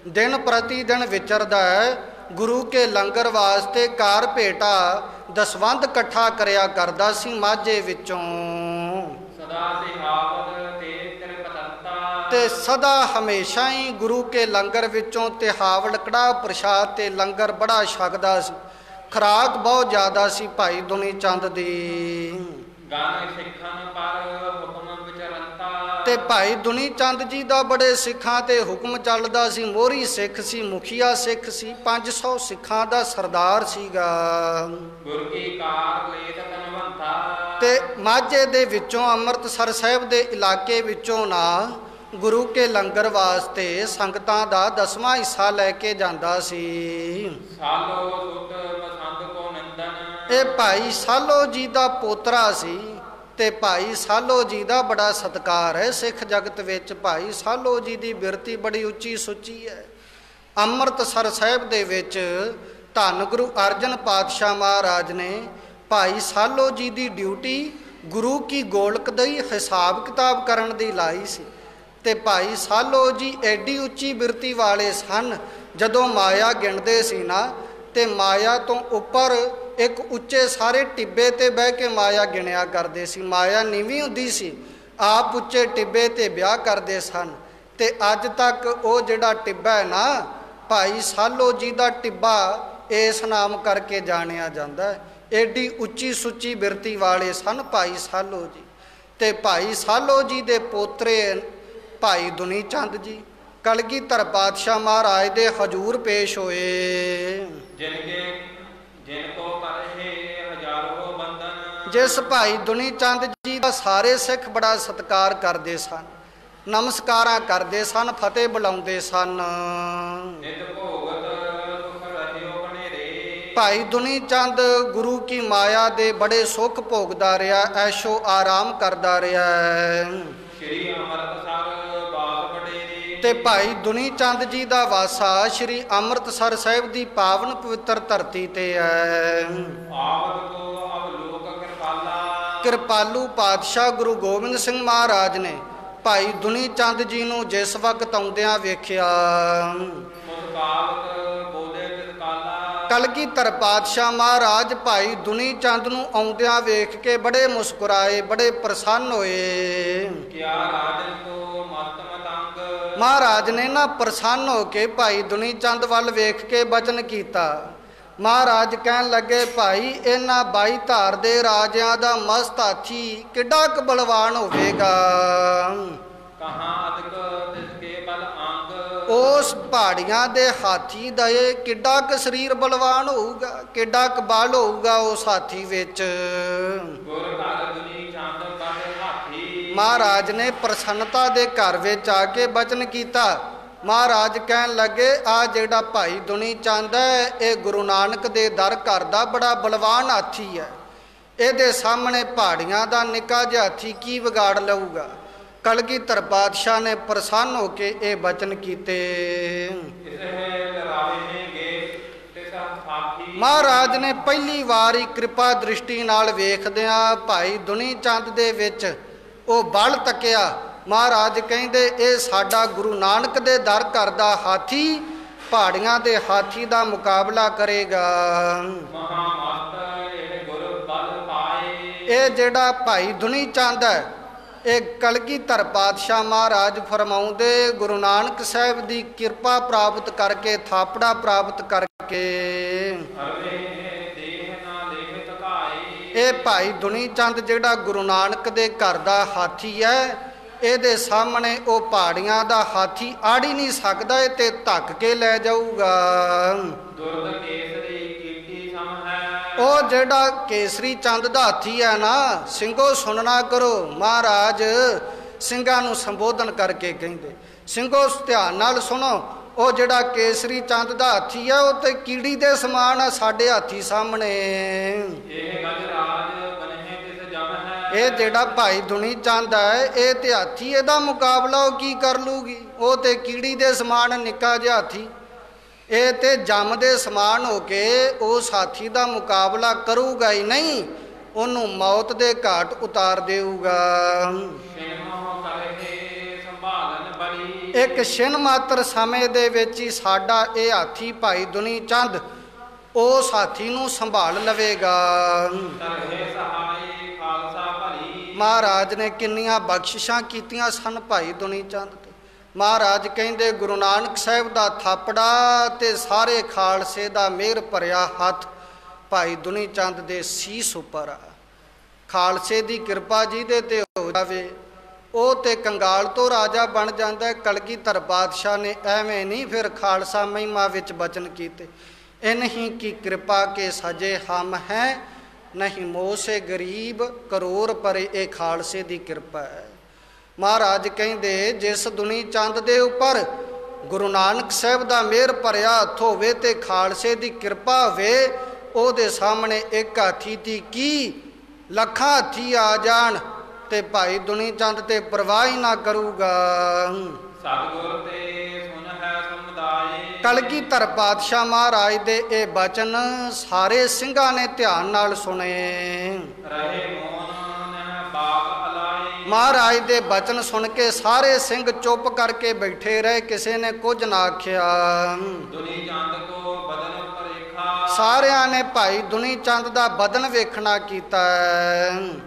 ਦਿਨ ਪ੍ਰਤੀ ਦਿਨ ਵਿਚਰਦਾ ਹੈ। ਗੁਰੂ ਕੇ ਲੰਗਰ ਵਾਸਤੇ ਕਾਰ ਭੇਟਾ ਦਸਵੰਧ ਇਕੱਠਾ ਕਰਿਆ ਕਰਦਾ ਸੀ ਮਾਝੇ ਵਿੱਚੋਂ। ਤੇ ਸਦਾ ਹਮੇਸ਼ਾ ਹੀ ਗੁਰੂ ਕੇ ਲੰਗਰ ਵਿੱਚੋਂ ਤਿਹਾਵੜ ਕੜਾਹ ਪ੍ਰਸ਼ਾਦ ਤੇ ਲੰਗਰ ਬੜਾ ਛਕਦਾ ਸੀ। ਖੁਰਾਕ ਬਹੁਤ ਜ਼ਿਆਦਾ ਸੀ ਭਾਈ ਦੁਨੀ ਚੰਦ ਦੀ। ਤੇ ਭਾਈ ਦੁਨੀ ਚੰਦ ਜੀ ਦਾ ਬੜੇ ਸਿੱਖਾਂ ਤੇ ਹੁਕਮ ਚੱਲਦਾ ਸੀ। ਮੋਹਰੀ ਸਿੱਖ ਸੀ, ਮੁਖੀਆ ਸਿੱਖ ਸੀ, 500 ਸਿੱਖਾਂ ਦਾ ਸਰਦਾਰ ਸੀਗਾ। ਤੇ ਮਾਝੇ ਦੇ ਵਿੱਚੋਂ ਅੰਮ੍ਰਿਤਸਰ ਸਾਹਿਬ ਦੇ ਇਲਾਕੇ ਵਿੱਚੋਂ ਨਾ ਗੁਰੂ ਕੇ ਲੰਗਰ ਵਾਸਤੇ ਸੰਗਤਾਂ ਦਾ 10ਵਾਂ ਹਿੱਸਾ ਲੈ ਕੇ ਜਾਂਦਾ ਸੀ। ਇਹ ਭਾਈ ਸਾਲੋ ਜੀ ਦਾ ਪੋਤਰਾ ਸੀ ਤੇ ਭਾਈ ਸਾਲੋ ਜੀ ਦਾ ਬੜਾ ਸਤਿਕਾਰ ਹੈ ਸਿੱਖ ਜਗਤ ਵਿੱਚ। ਭਾਈ ਸਾਲੋ ਜੀ ਦੀ ਬਿਰਤੀ ਬੜੀ ਉੱਚੀ ਸੁੱਚੀ ਹੈ। ਅੰਮ੍ਰਿਤਸਰ ਸਾਹਿਬ ਦੇ ਵਿੱਚ ਧੰਨ ਗੁਰੂ ਅਰਜਨ ਪਾਤਸ਼ਾਹ ਮਹਾਰਾਜ ਨੇ ਭਾਈ ਸਾਲੋ ਜੀ ਦੀ ਡਿਊਟੀ ਗੁਰੂ ਕੀ ਗੋਲਕ ਦਾ ਹੀ ਹਿਸਾਬ ਕਿਤਾਬ ਕਰਨ ਦੀ ਲਾਈ ਸੀ। ਤੇ ਭਾਈ ਸਾਲੋ ਜੀ ਐਡੀ ਉੱਚੀ ਬਿਰਤੀ ਵਾਲੇ ਸਨ, ਜਦੋਂ ਮਾਇਆ ਗਿਣਦੇ ਸੀ ਨਾ ਤੇ ਮਾਇਆ ਤੋਂ ਉੱਪਰ ਇੱਕ ਉੱਚੇ ਸਾਰੇ ਟਿੱਬੇ ਤੇ ਬਹਿ ਕੇ ਮਾਇਆ ਗਿਣਿਆ ਕਰਦੇ ਸੀ। ਮਾਇਆ ਨੀਵੀਂ ਹੁੰਦੀ ਸੀ, ਆਪ ਉੱਚੇ ਟਿੱਬੇ ਤੇ ਵਿਆਹ ਕਰਦੇ ਸਨ। ਤੇ ਅੱਜ ਤੱਕ ਉਹ ਜਿਹੜਾ ਟਿੱਬਾ ਹੈ ਨਾ, ਭਾਈ ਸਾਲੋ ਜੀ ਦਾ ਟਿੱਬਾ ਇਸ ਨਾਮ ਕਰਕੇ ਜਾਣਿਆ ਜਾਂਦਾ ਹੈ। ਐਡੀ ਉੱਚੀ ਸੁੱਚੀ ਬਿਰਤੀ ਵਾਲੇ ਸਨ ਭਾਈ ਸਾਲੋ ਜੀ। ਤੇ ਭਾਈ ਸਾਲੋ ਜੀ ਦੇ ਪੋਤਰੇ ਭਾਈ ਦੁਨੀ ਚੰਦ ਜੀ ਕਲਗੀਧਰ ਪਾਤਸ਼ਾਹ ਮਹਾਰਾਜ ਦੇ ਹਜ਼ੂਰ ਪੇਸ਼ ਹੋਏ। ਜਿਸ ਭਾਈ ਦੁਨੀ ਚੰਦ ਜੀ ਦਾ ਸਾਰੇ ਸਿੱਖ ਬੜਾ ਸਤਿਕਾਰ ਕਰਦੇ ਸਨ, ਨਮਸਕਾਰਾਂ ਕਰਦੇ ਸਨ, ਫਤਿਹ ਬੁਲਾਉਂਦੇ ਸਨ। ਭਾਈ ਦੁਨੀ ਚੰਦ ਗੁਰੂ ਕੀ ਮਾਇਆ ਦੇ ਬੜੇ ਸੁੱਖ ਭੋਗਦਾ ਰਿਹਾ, ਐਸ਼ੋ ਆਰਾਮ ਕਰਦਾ ਰਿਹਾ। ਤੇ ਭਾਈ ਦੁਨੀ ਚੰਦ ਜੀ ਦਾ ਵਾਸਾ ਸ਼੍ਰੀ ਅੰਮ੍ਰਿਤਸਰ ਸਾਹਿਬ ਦੀ ਪਾਵਨ ਪਵਿੱਤਰ ਧਰਤੀ ਤੇ ਹੈ। ਕਿਰਪਾਲੂ ਪਾਤਸ਼ਾਹ ਗੁਰੂ ਗੋਬਿੰਦ ਸਿੰਘ ਮਹਾਰਾਜ ਨੇ ਭਾਈ ਦੁਨੀ ਚੰਦ ਜੀ ਨੂੰ ਜਿਸ ਵਕਤ ਆਉਂਦਿਆਂ ਵੇਖਿਆ, ਕਲਗੀਧਰ ਪਾਤਸ਼ਾਹ ਮਹਾਰਾਜ ਭਾਈ ਦੁਨੀ ਚੰਦ ਨੂੰ ਆਉਂਦਿਆਂ ਵੇਖ ਕੇ ਬੜੇ ਮੁਸਕਰਾਏ, ਬੜੇ ਪ੍ਰਸੰਨ ਹੋਏ। ਮਹਾਰਾਜ ਨੇ ਨਾ ਪ੍ਰਸੰਨ ਹੋ ਕੇ ਭਾਈ ਦੁਨੀ ਚੰਦ ਵੱਲ ਵੇਖ ਕੇ ਬਚਨ ਕੀਤਾ। ਮਹਾਰਾਜ ਕਹਿਣ ਲੱਗੇ, ਭਾਈ ਇਹਨਾਂ 22 ਧਾਰ ਦੇ ਰਾਜਿਆਂ ਦਾ ਮਸਤ ਹਾਥੀ ਕਿੱਡਾ ਕੁ ਬਲਵਾਨ ਹੋਵੇਗਾ। ਉਸ ਪਹਾੜੀਆਂ ਦੇ ਹਾਥੀ ਦਾ ਇਹ ਕਿੱਡਾ ਕੁ ਸਰੀਰ ਬਲਵਾਨ ਹੋਊਗਾ, ਕਿੱਡਾ ਕੁ ਬਲ ਹੋਊਗਾ ਉਸ ਹਾਥੀ ਵਿੱਚ। ਮਹਾਰਾਜ ਨੇ ਪ੍ਰਸੰਨਤਾ ਦੇ ਘਰ ਵਿੱਚ ਆ ਕੇ ਬਚਨ ਕੀਤਾ। ਮਹਾਰਾਜ ਕਹਿਣ ਲੱਗੇ, ਆ ਜਿਹੜਾ ਭਾਈ ਦੁਨੀ ਚੰਦ ਹੈ ਇਹ ਗੁਰੂ ਨਾਨਕ ਦੇ ਦਰ ਘਰ ਦਾ ਬੜਾ ਬਲਵਾਨ ਹਾਥੀ ਹੈ। ਇਹਦੇ ਸਾਹਮਣੇ ਪਹਾੜੀਆਂ ਦਾ ਨਿੱਕਾ ਜਿਹਾ ਹਾਥੀ ਕੀ ਵਿਗਾੜ ਲਊਗਾ। ਕਲਗੀਧਰ ਪਾਤਸ਼ਾਹ ਨੇ ਪ੍ਰਸੰਨ ਹੋ ਕੇ ਇਹ ਬਚਨ ਕੀਤੇ। ਮਹਾਰਾਜ ਨੇ ਪਹਿਲੀ ਵਾਰੀ ਕਿਰਪਾ ਦ੍ਰਿਸ਼ਟੀ ਨਾਲ ਵੇਖਦਿਆਂ ਭਾਈ ਦੁਨੀ ਚੰਦ ਦੇ ਵਿੱਚ ਉਹ ਬਲ ਤੱਕਿਆ। ਮਹਾਰਾਜ ਕਹਿੰਦੇ ਇਹ ਸਾਡਾ ਗੁਰੂ ਨਾਨਕ ਦੇ ਦਰ ਘਰ ਦਾ ਹਾਥੀ ਪਹਾੜੀਆਂ ਦੇ ਹਾਥੀ ਦਾ ਮੁਕਾਬਲਾ ਕਰੇਗਾ। ਇਹ ਜਿਹੜਾ ਭਾਈ ਦੁਨੀ ਚੰਦ ਹੈ ਇਹ ਕਲਗੀਧਰ ਪਾਤਸ਼ਾਹ ਮਹਾਰਾਜ ਫਰਮਾਉਂਦੇ ਗੁਰੂ ਨਾਨਕ ਸਾਹਿਬ ਦੀ ਕਿਰਪਾ ਪ੍ਰਾਪਤ ਕਰਕੇ ਥਾਪੜਾ ਪ੍ਰਾਪਤ ਕਰਕੇ ਇਹ ਭਾਈ ਦੁਨੀ ਚੰਦ ਜਿਹੜਾ ਗੁਰੂ ਨਾਨਕ ਦੇ ਘਰ ਦਾ ਹਾਥੀ ਹੈ ਇਹਦੇ ਸਾਹਮਣੇ ਉਹ ਪਹਾੜੀਆਂ ਦਾ ਹਾਥੀ ਆੜ ਹੀ ਨਹੀਂ ਸਕਦਾ, ਇਹ ਤੇ ਧੱਕ ਕੇ ਲੈ ਜਾਊਗਾ। ਉਹ ਜਿਹੜਾ ਕੇਸਰੀ ਚੰਦ ਦਾ ਹਾਥੀ ਹੈ ਨਾ, ਸਿੰਘੋ ਸੁਣਨਾ ਕਰੋ। ਮਹਾਰਾਜ ਸਿੰਘਾਂ ਨੂੰ ਸੰਬੋਧਨ ਕਰਕੇ ਕਹਿੰਦੇ, ਸਿੰਘੋ ਧਿਆਨ ਨਾਲ ਸੁਣੋ। ਉਹ ਜਿਹੜਾ ਕੇਸਰੀ ਚੰਦ ਦਾ ਹਾਥੀ ਹੈ ਉਹ ਤੇ ਕੀੜੀ ਦੇ ਸਮਾਨ ਹੈ ਸਾਡੇ ਹਾਥੀ ਸਾਹਮਣੇ। ਇਹ ਜਿਹੜਾ ਭਾਈ ਦੁਨੀ ਚੰਦ ਹੈ ਇਹ ਤੇ ਹਾਥੀ, ਇਹਦਾ ਮੁਕਾਬਲਾ ਉਹ ਕੀ ਕਰ ਲੂਗੀ? ਉਹ ਤੇ ਕੀੜੀ ਦੇ ਸਮਾਨ ਨਿੱਕਾ ਜਿਹਾ ਹਾਥੀ, ਇਹ ਤੇ ਜੰਮ ਦੇ ਸਮਾਨ ਹੋ ਕੇ ਉਸ ਹਾਥੀ ਦਾ ਮੁਕਾਬਲਾ ਕਰੂਗਾ ਹੀ ਨਹੀਂ, ਉਹਨੂੰ ਮੌਤ ਦੇ ਘਾਟ ਉਤਾਰ ਦੇਊਗਾ। ਇੱਕ ਛਿਨ ਮਾਤਰ ਸਮੇਂ ਦੇ ਵਿੱਚ ਹੀ ਸਾਡਾ ਇਹ ਹਾਥੀ ਭਾਈ ਦੁਨੀ ਚੰਦ ਉਸ ਹਾਥੀ ਨੂੰ ਸੰਭਾਲ ਲਵੇਗਾ। ਮਹਾਰਾਜ ਨੇ ਕਿੰਨੀਆਂ ਬਖਸ਼ਿਸ਼ਾਂ ਕੀਤੀਆਂ ਸਨ ਭਾਈ ਦੁਨੀ ਚੰਦ ਤੇ। ਮਹਾਰਾਜ ਕਹਿੰਦੇ ਗੁਰੂ ਨਾਨਕ ਸਾਹਿਬ ਦਾ ਥਾਪੜਾ ਤੇ ਸਾਰੇ ਖਾਲਸੇ ਦਾ ਮਿਹਰ ਭਰਿਆ ਹੱਥ ਭਾਈ ਦੁਨੀ ਚੰਦ ਦੇ ਸੀਸ ਉੱਪਰ ਆ। ਖਾਲਸੇ ਦੀ ਕਿਰਪਾ ਜਿਹਦੇ ਤੇ ਹੋ ਜਾਵੇ ਉਹ ਤੇ ਕੰਗਾਲ ਤੋਂ ਰਾਜਾ ਬਣ ਜਾਂਦਾ। ਕਲਗੀਧਰ ਪਾਤਸ਼ਾਹ ਨੇ ਐਵੇਂ ਨਹੀਂ ਫਿਰ ਖਾਲਸਾ ਮਹਿਮਾ ਵਿੱਚ ਬਚਨ ਕੀਤੇ, ਇਨਹੀਂ ਕੀ ਕਿਰਪਾ ਕੇ ਸਜੇ ਹਮ ਹੈ, ਨਹੀਂ ਮੋਹ ਸੇ ਗਰੀਬ ਕਰੋੜ ਪਰੇ। ਇਹ ਖਾਲਸੇ ਦੀ ਕਿਰਪਾ ਹੈ। ਮਹਾਰਾਜ ਕਹਿੰਦੇ ਜਿਸ ਦੁਨੀ ਚੰਦ ਦੇ ਉੱਪਰ ਗੁਰੂ ਨਾਨਕ ਸਾਹਿਬ ਦਾ ਮਿਹਰ ਭਰਿਆ ਹੱਥ ਹੋਵੇ ਤੇ ਖਾਲਸੇ ਦੀ ਕਿਰਪਾ ਹੋਵੇ, ਉਹਦੇ ਸਾਹਮਣੇ ਇੱਕ ਹਾਥੀ ਦੀ ਕੀ ਲੱਖਾਂ ਹਾਥੀ ਆ ਜਾਣ ਤੇ ਭਾਈ ਦੁਨੀ ਚੰਦ ਤੇ ਪਰਵਾਹ ਹੀ ਨਾ ਕਰੂਗਾ। ਸਤਿਗੁਰ ਤੇ ਸੁਨ ਹੈ ਸਮੁਦਾਇ। ਕਲਗੀਧਰ ਪਾਤਸ਼ਾਹ ਮਹਾਰਾਜ ਦੇ ਇਹ ਬਚਨ ਸਾਰੇ ਸਿੰਘਾਂ ਨੇ ਧਿਆਨ ਨਾਲ ਸੁਣੇ। ਰਹੇ ਮੋਨ ਬਾਗ ਅਲਾਈ। ਮਹਾਰਾਜ ਦੇ ਬਚਨ ਸੁਣ ਕੇ ਸਾਰੇ ਸਿੰਘ ਚੁੱਪ ਕਰਕੇ ਬੈਠੇ ਰਹੇ, ਕਿਸੇ ਨੇ ਕੁਝ ਨਾ ਆਖਿਆ। ਦੁਨੀ ਚੰਦ ਕੋ ਬਦਨ ਪਰੇਖਾ। ਸਾਰਿਆਂ ਨੇ ਭਾਈ ਦੁਨੀ ਚੰਦ ਦਾ ਬਦਨ ਵੇਖਣਾ ਕੀਤਾ।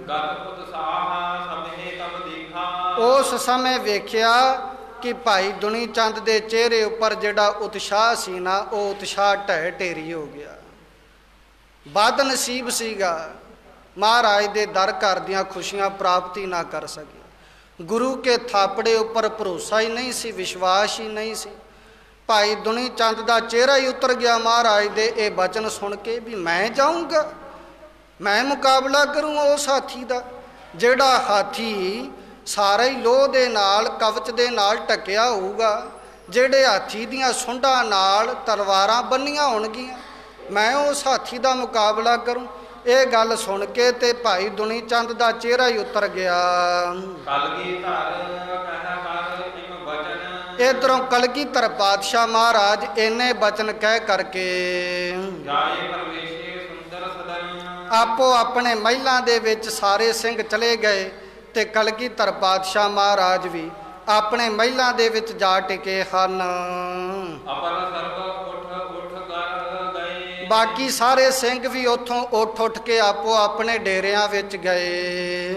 ਗਤ ਉਤਸਾਹ ਸਭੇ ਤਬ ਦੇਖਾ। ਉਸ ਸਮੇਂ ਵੇਖਿਆ ਕਿ ਭਾਈ ਦੁਨੀ ਚੰਦ ਦੇ ਚਿਹਰੇ ਉੱਪਰ ਜਿਹੜਾ ਉਤਸ਼ਾਹ ਸੀ ਨਾ, ਉਹ ਉਤਸ਼ਾਹ ਢਹਿ ਢੇਰੀ ਹੋ ਗਿਆ। ਬਦ ਨਸੀਬ ਸੀਗਾ, ਮਹਾਰਾਜ ਦੇ ਦਰ ਘਰ ਦੀਆਂ ਖੁਸ਼ੀਆਂ ਪ੍ਰਾਪਤੀ ਨਾ ਕਰ ਸਕਿਆ। ਗੁਰੂ ਕੇ ਥਾਪੜੇ ਉੱਪਰ ਭਰੋਸਾ ਹੀ ਨਹੀਂ ਸੀ, ਵਿਸ਼ਵਾਸ ਹੀ ਨਹੀਂ ਸੀ। ਭਾਈ ਦੁਨੀ ਚੰਦ ਦਾ ਚਿਹਰਾ ਹੀ ਉਤਰ ਗਿਆ ਮਹਾਰਾਜ ਦੇ ਇਹ ਬਚਨ ਸੁਣ ਕੇ ਵੀ ਮੈਂ ਜਾਊਂਗਾ, ਮੈਂ ਮੁਕਾਬਲਾ ਕਰੂੰ ਉਸ ਹਾਥੀ ਦਾ ਜਿਹੜਾ ਹਾਥੀ ਸਾਰਾ ਹੀ ਲੋਹ ਦੇ ਨਾਲ ਕਵਚ ਦੇ ਨਾਲ ਢੱਕਿਆ ਹੋਊਗਾ, ਜਿਹੜੇ ਹਾਥੀ ਦੀਆਂ ਸੁੰਡਾਂ ਨਾਲ ਤਲਵਾਰਾਂ ਬੰਨੀਆਂ ਹੋਣਗੀਆਂ, ਮੈਂ ਉਸ ਹਾਥੀ ਦਾ ਮੁਕਾਬਲਾ ਕਰੂੰ। ਇਹ ਗੱਲ ਸੁਣ ਕੇ ਤੇ ਭਾਈ ਦੁਨੀ ਚੰਦ ਦਾ ਚਿਹਰਾ ਹੀ ਉਤਰ ਗਿਆ। ਇਧਰੋਂ ਕਲਗੀਧਰ ਪਾਤਸ਼ਾਹ ਮਹਾਰਾਜ ਇੰਨੇ ਬਚਨ ਕਹਿ ਕਰਕੇ ਆਪੋ ਆਪਣੇ ਮਹਿਲਾਂ ਦੇ ਵਿੱਚ ਸਾਰੇ ਸਿੰਘ ਚਲੇ ਗਏ ਤੇ ਕਲਗੀਧਰ ਪਾਤਸ਼ਾਹ ਮਹਾਰਾਜ ਵੀ ਆਪਣੇ ਮਹਿਲਾਂ ਦੇ ਵਿੱਚ ਜਾ ਟਿਕੇ ਹਨ। ਬਾਕੀ ਸਾਰੇ ਸਿੰਘ ਵੀ ਉੱਥੋਂ ਉੱਠ ਕੇ ਆਪੋ ਆਪਣੇ ਡੇਰਿਆਂ ਵਿੱਚ ਗਏ।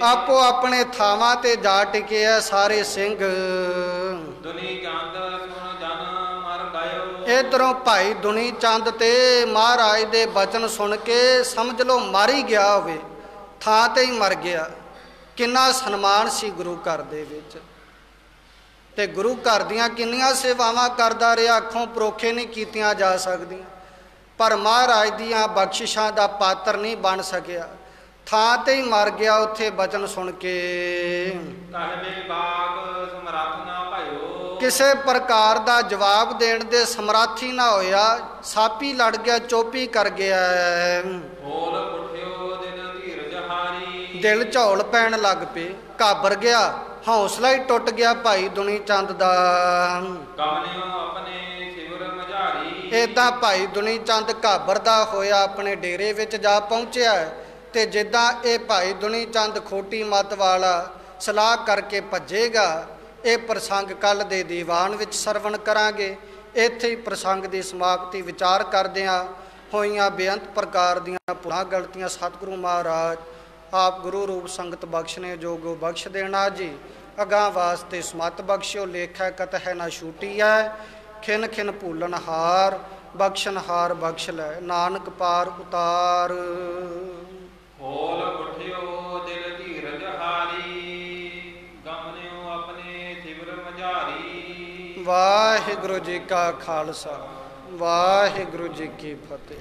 ਆਪੋ ਆਪਣੇ ਥਾਵਾਂ ਤੇ ਜਾ ਟਿਕੇ ਆ ਸਾਰੇ ਸਿੰਘ। ਇਧਰੋਂ ਭਾਈ ਦੁਨੀ ਚੰਦ ਤੇ ਮਹਾਰਾਜ ਦੇ ਬਚਨ ਸੁਣ ਕੇ ਸਮਝ ਲਓ ਮਰ ਹੀ ਗਿਆ ਹੋਵੇ, ਥਾਂ ਤੇ ਹੀ ਮਰ ਗਿਆ। ਕਿੰਨਾ ਸਨਮਾਨ ਸੀ ਗੁਰੂ ਘਰ ਦੇ ਵਿੱਚ, ਤੇ ਗੁਰੂ ਘਰ ਦੀਆਂ ਕਿੰਨੀਆਂ ਸੇਵਾਵਾਂ ਕਰਦਾ ਰਿਹਾ, ਅੱਖੋਂ ਪਰੋਖੇ ਨਹੀਂ ਕੀਤੀਆਂ ਜਾ ਸਕਦੀਆਂ। ਪਰ ਮਹਾਰਾਜ ਦੀਆਂ ਬਖਸ਼ਿਸ਼ਾਂ ਦਾ ਪਾਤਰ ਨਹੀਂ ਬਣ ਸਕਿਆ, ਥਾਂ ਤੇ ਹੀ ਮਰ ਗਿਆ ਉੱਥੇ ਬਚਨ ਸੁਣ ਕੇ। ਕਿਸੇ ਪ੍ਰਕਾਰ ਦਾ ਜਵਾਬ ਦੇਣ ਦੇ ਸਮਰੱਥੀ ਨਾ ਹੋਇਆ, ਸਾਪੀ ਲੜ ਗਿਆ, ਚੋਪੀ ਕਰ ਗਿਆ। ਦਿਲ ਝੌਲ ਪੈਣ ਲੱਗ ਪਏ, ਘਾਬਰ ਗਿਆ, ਹੌਸਲਾ ਹੀ ਟੁੱਟ ਗਿਆ ਭਾਈ ਦੁਨੀ ਚੰਦ ਦਾ। ਇਦਾਂ ਭਾਈ ਦੁਨੀ ਚੰਦ ਘਾਬਰਦਾ ਹੋਇਆ ਆਪਣੇ ਡੇਰੇ ਵਿੱਚ ਜਾ ਪਹੁੰਚਿਆ ਤੇ ਜਿੱਦਾਂ ਇਹ ਭਾਈ ਦੁਨੀ ਚੰਦ ਖੋਟੀ ਮੱਤ ਵਾਲਾ ਸਲਾਹ ਕਰਕੇ ਭੱਜੇਗਾ। ਇਹ ਪ੍ਰਸੰਗ ਕੱਲ ਦੇ ਦੀਵਾਨ ਵਿੱਚ ਸਰਵਣ ਕਰਾਂਗੇ। ਇੱਥੇ ਹੀ ਪ੍ਰਸੰਗ ਦੀ ਸਮਾਪਤੀ ਵਿਚਾਰ ਕਰਦਿਆਂ ਹੋਈਆਂ ਬੇਅੰਤ ਪ੍ਰਕਾਰ ਦੀਆਂ ਭੁੱਲਾਂ ਗਲਤੀਆਂ ਸਤਿਗੁਰੂ ਮਹਾਰਾਜ ਆਪ ਗੁਰੂ ਰੂਪ ਸੰਗਤ ਬਖਸ਼ਨੇ ਜੋਗੋ ਬਖਸ਼ ਦੇਣਾ ਜੀ। ਅਗਾਂਹ ਵਾਸਤੇ ਸਮਤ ਬਖਸ਼ਿਓ, ਲੇਖੈ ਕਤ ਹੈ ਨਾ ਛੂਟੀ ਹੈ, ਖਿਨ ਖਿਨ ਭੂਲਨ ਹਾਰ ਬਖਸ਼ਨ ਹਾਰ ਬਖਸ਼ ਲੈ, ਨਾਨਕ ਪਾਰ ਉਤਾਰ। ਹੋਲ ਉਠਿਓ ਦਿਲ ਧੀਰਜ ਹਾਰੀ, ਗਮਨਿਓ ਆਪਣੇ ਸਿਵਰ ਮਝਾਰੀ। ਵਾਹਿਗੁਰੂ ਜੀ ਕਾ ਖਾਲਸਾ, ਵਾਹਿਗੁਰੂ ਜੀ ਕੀ ਫਤਿਹ।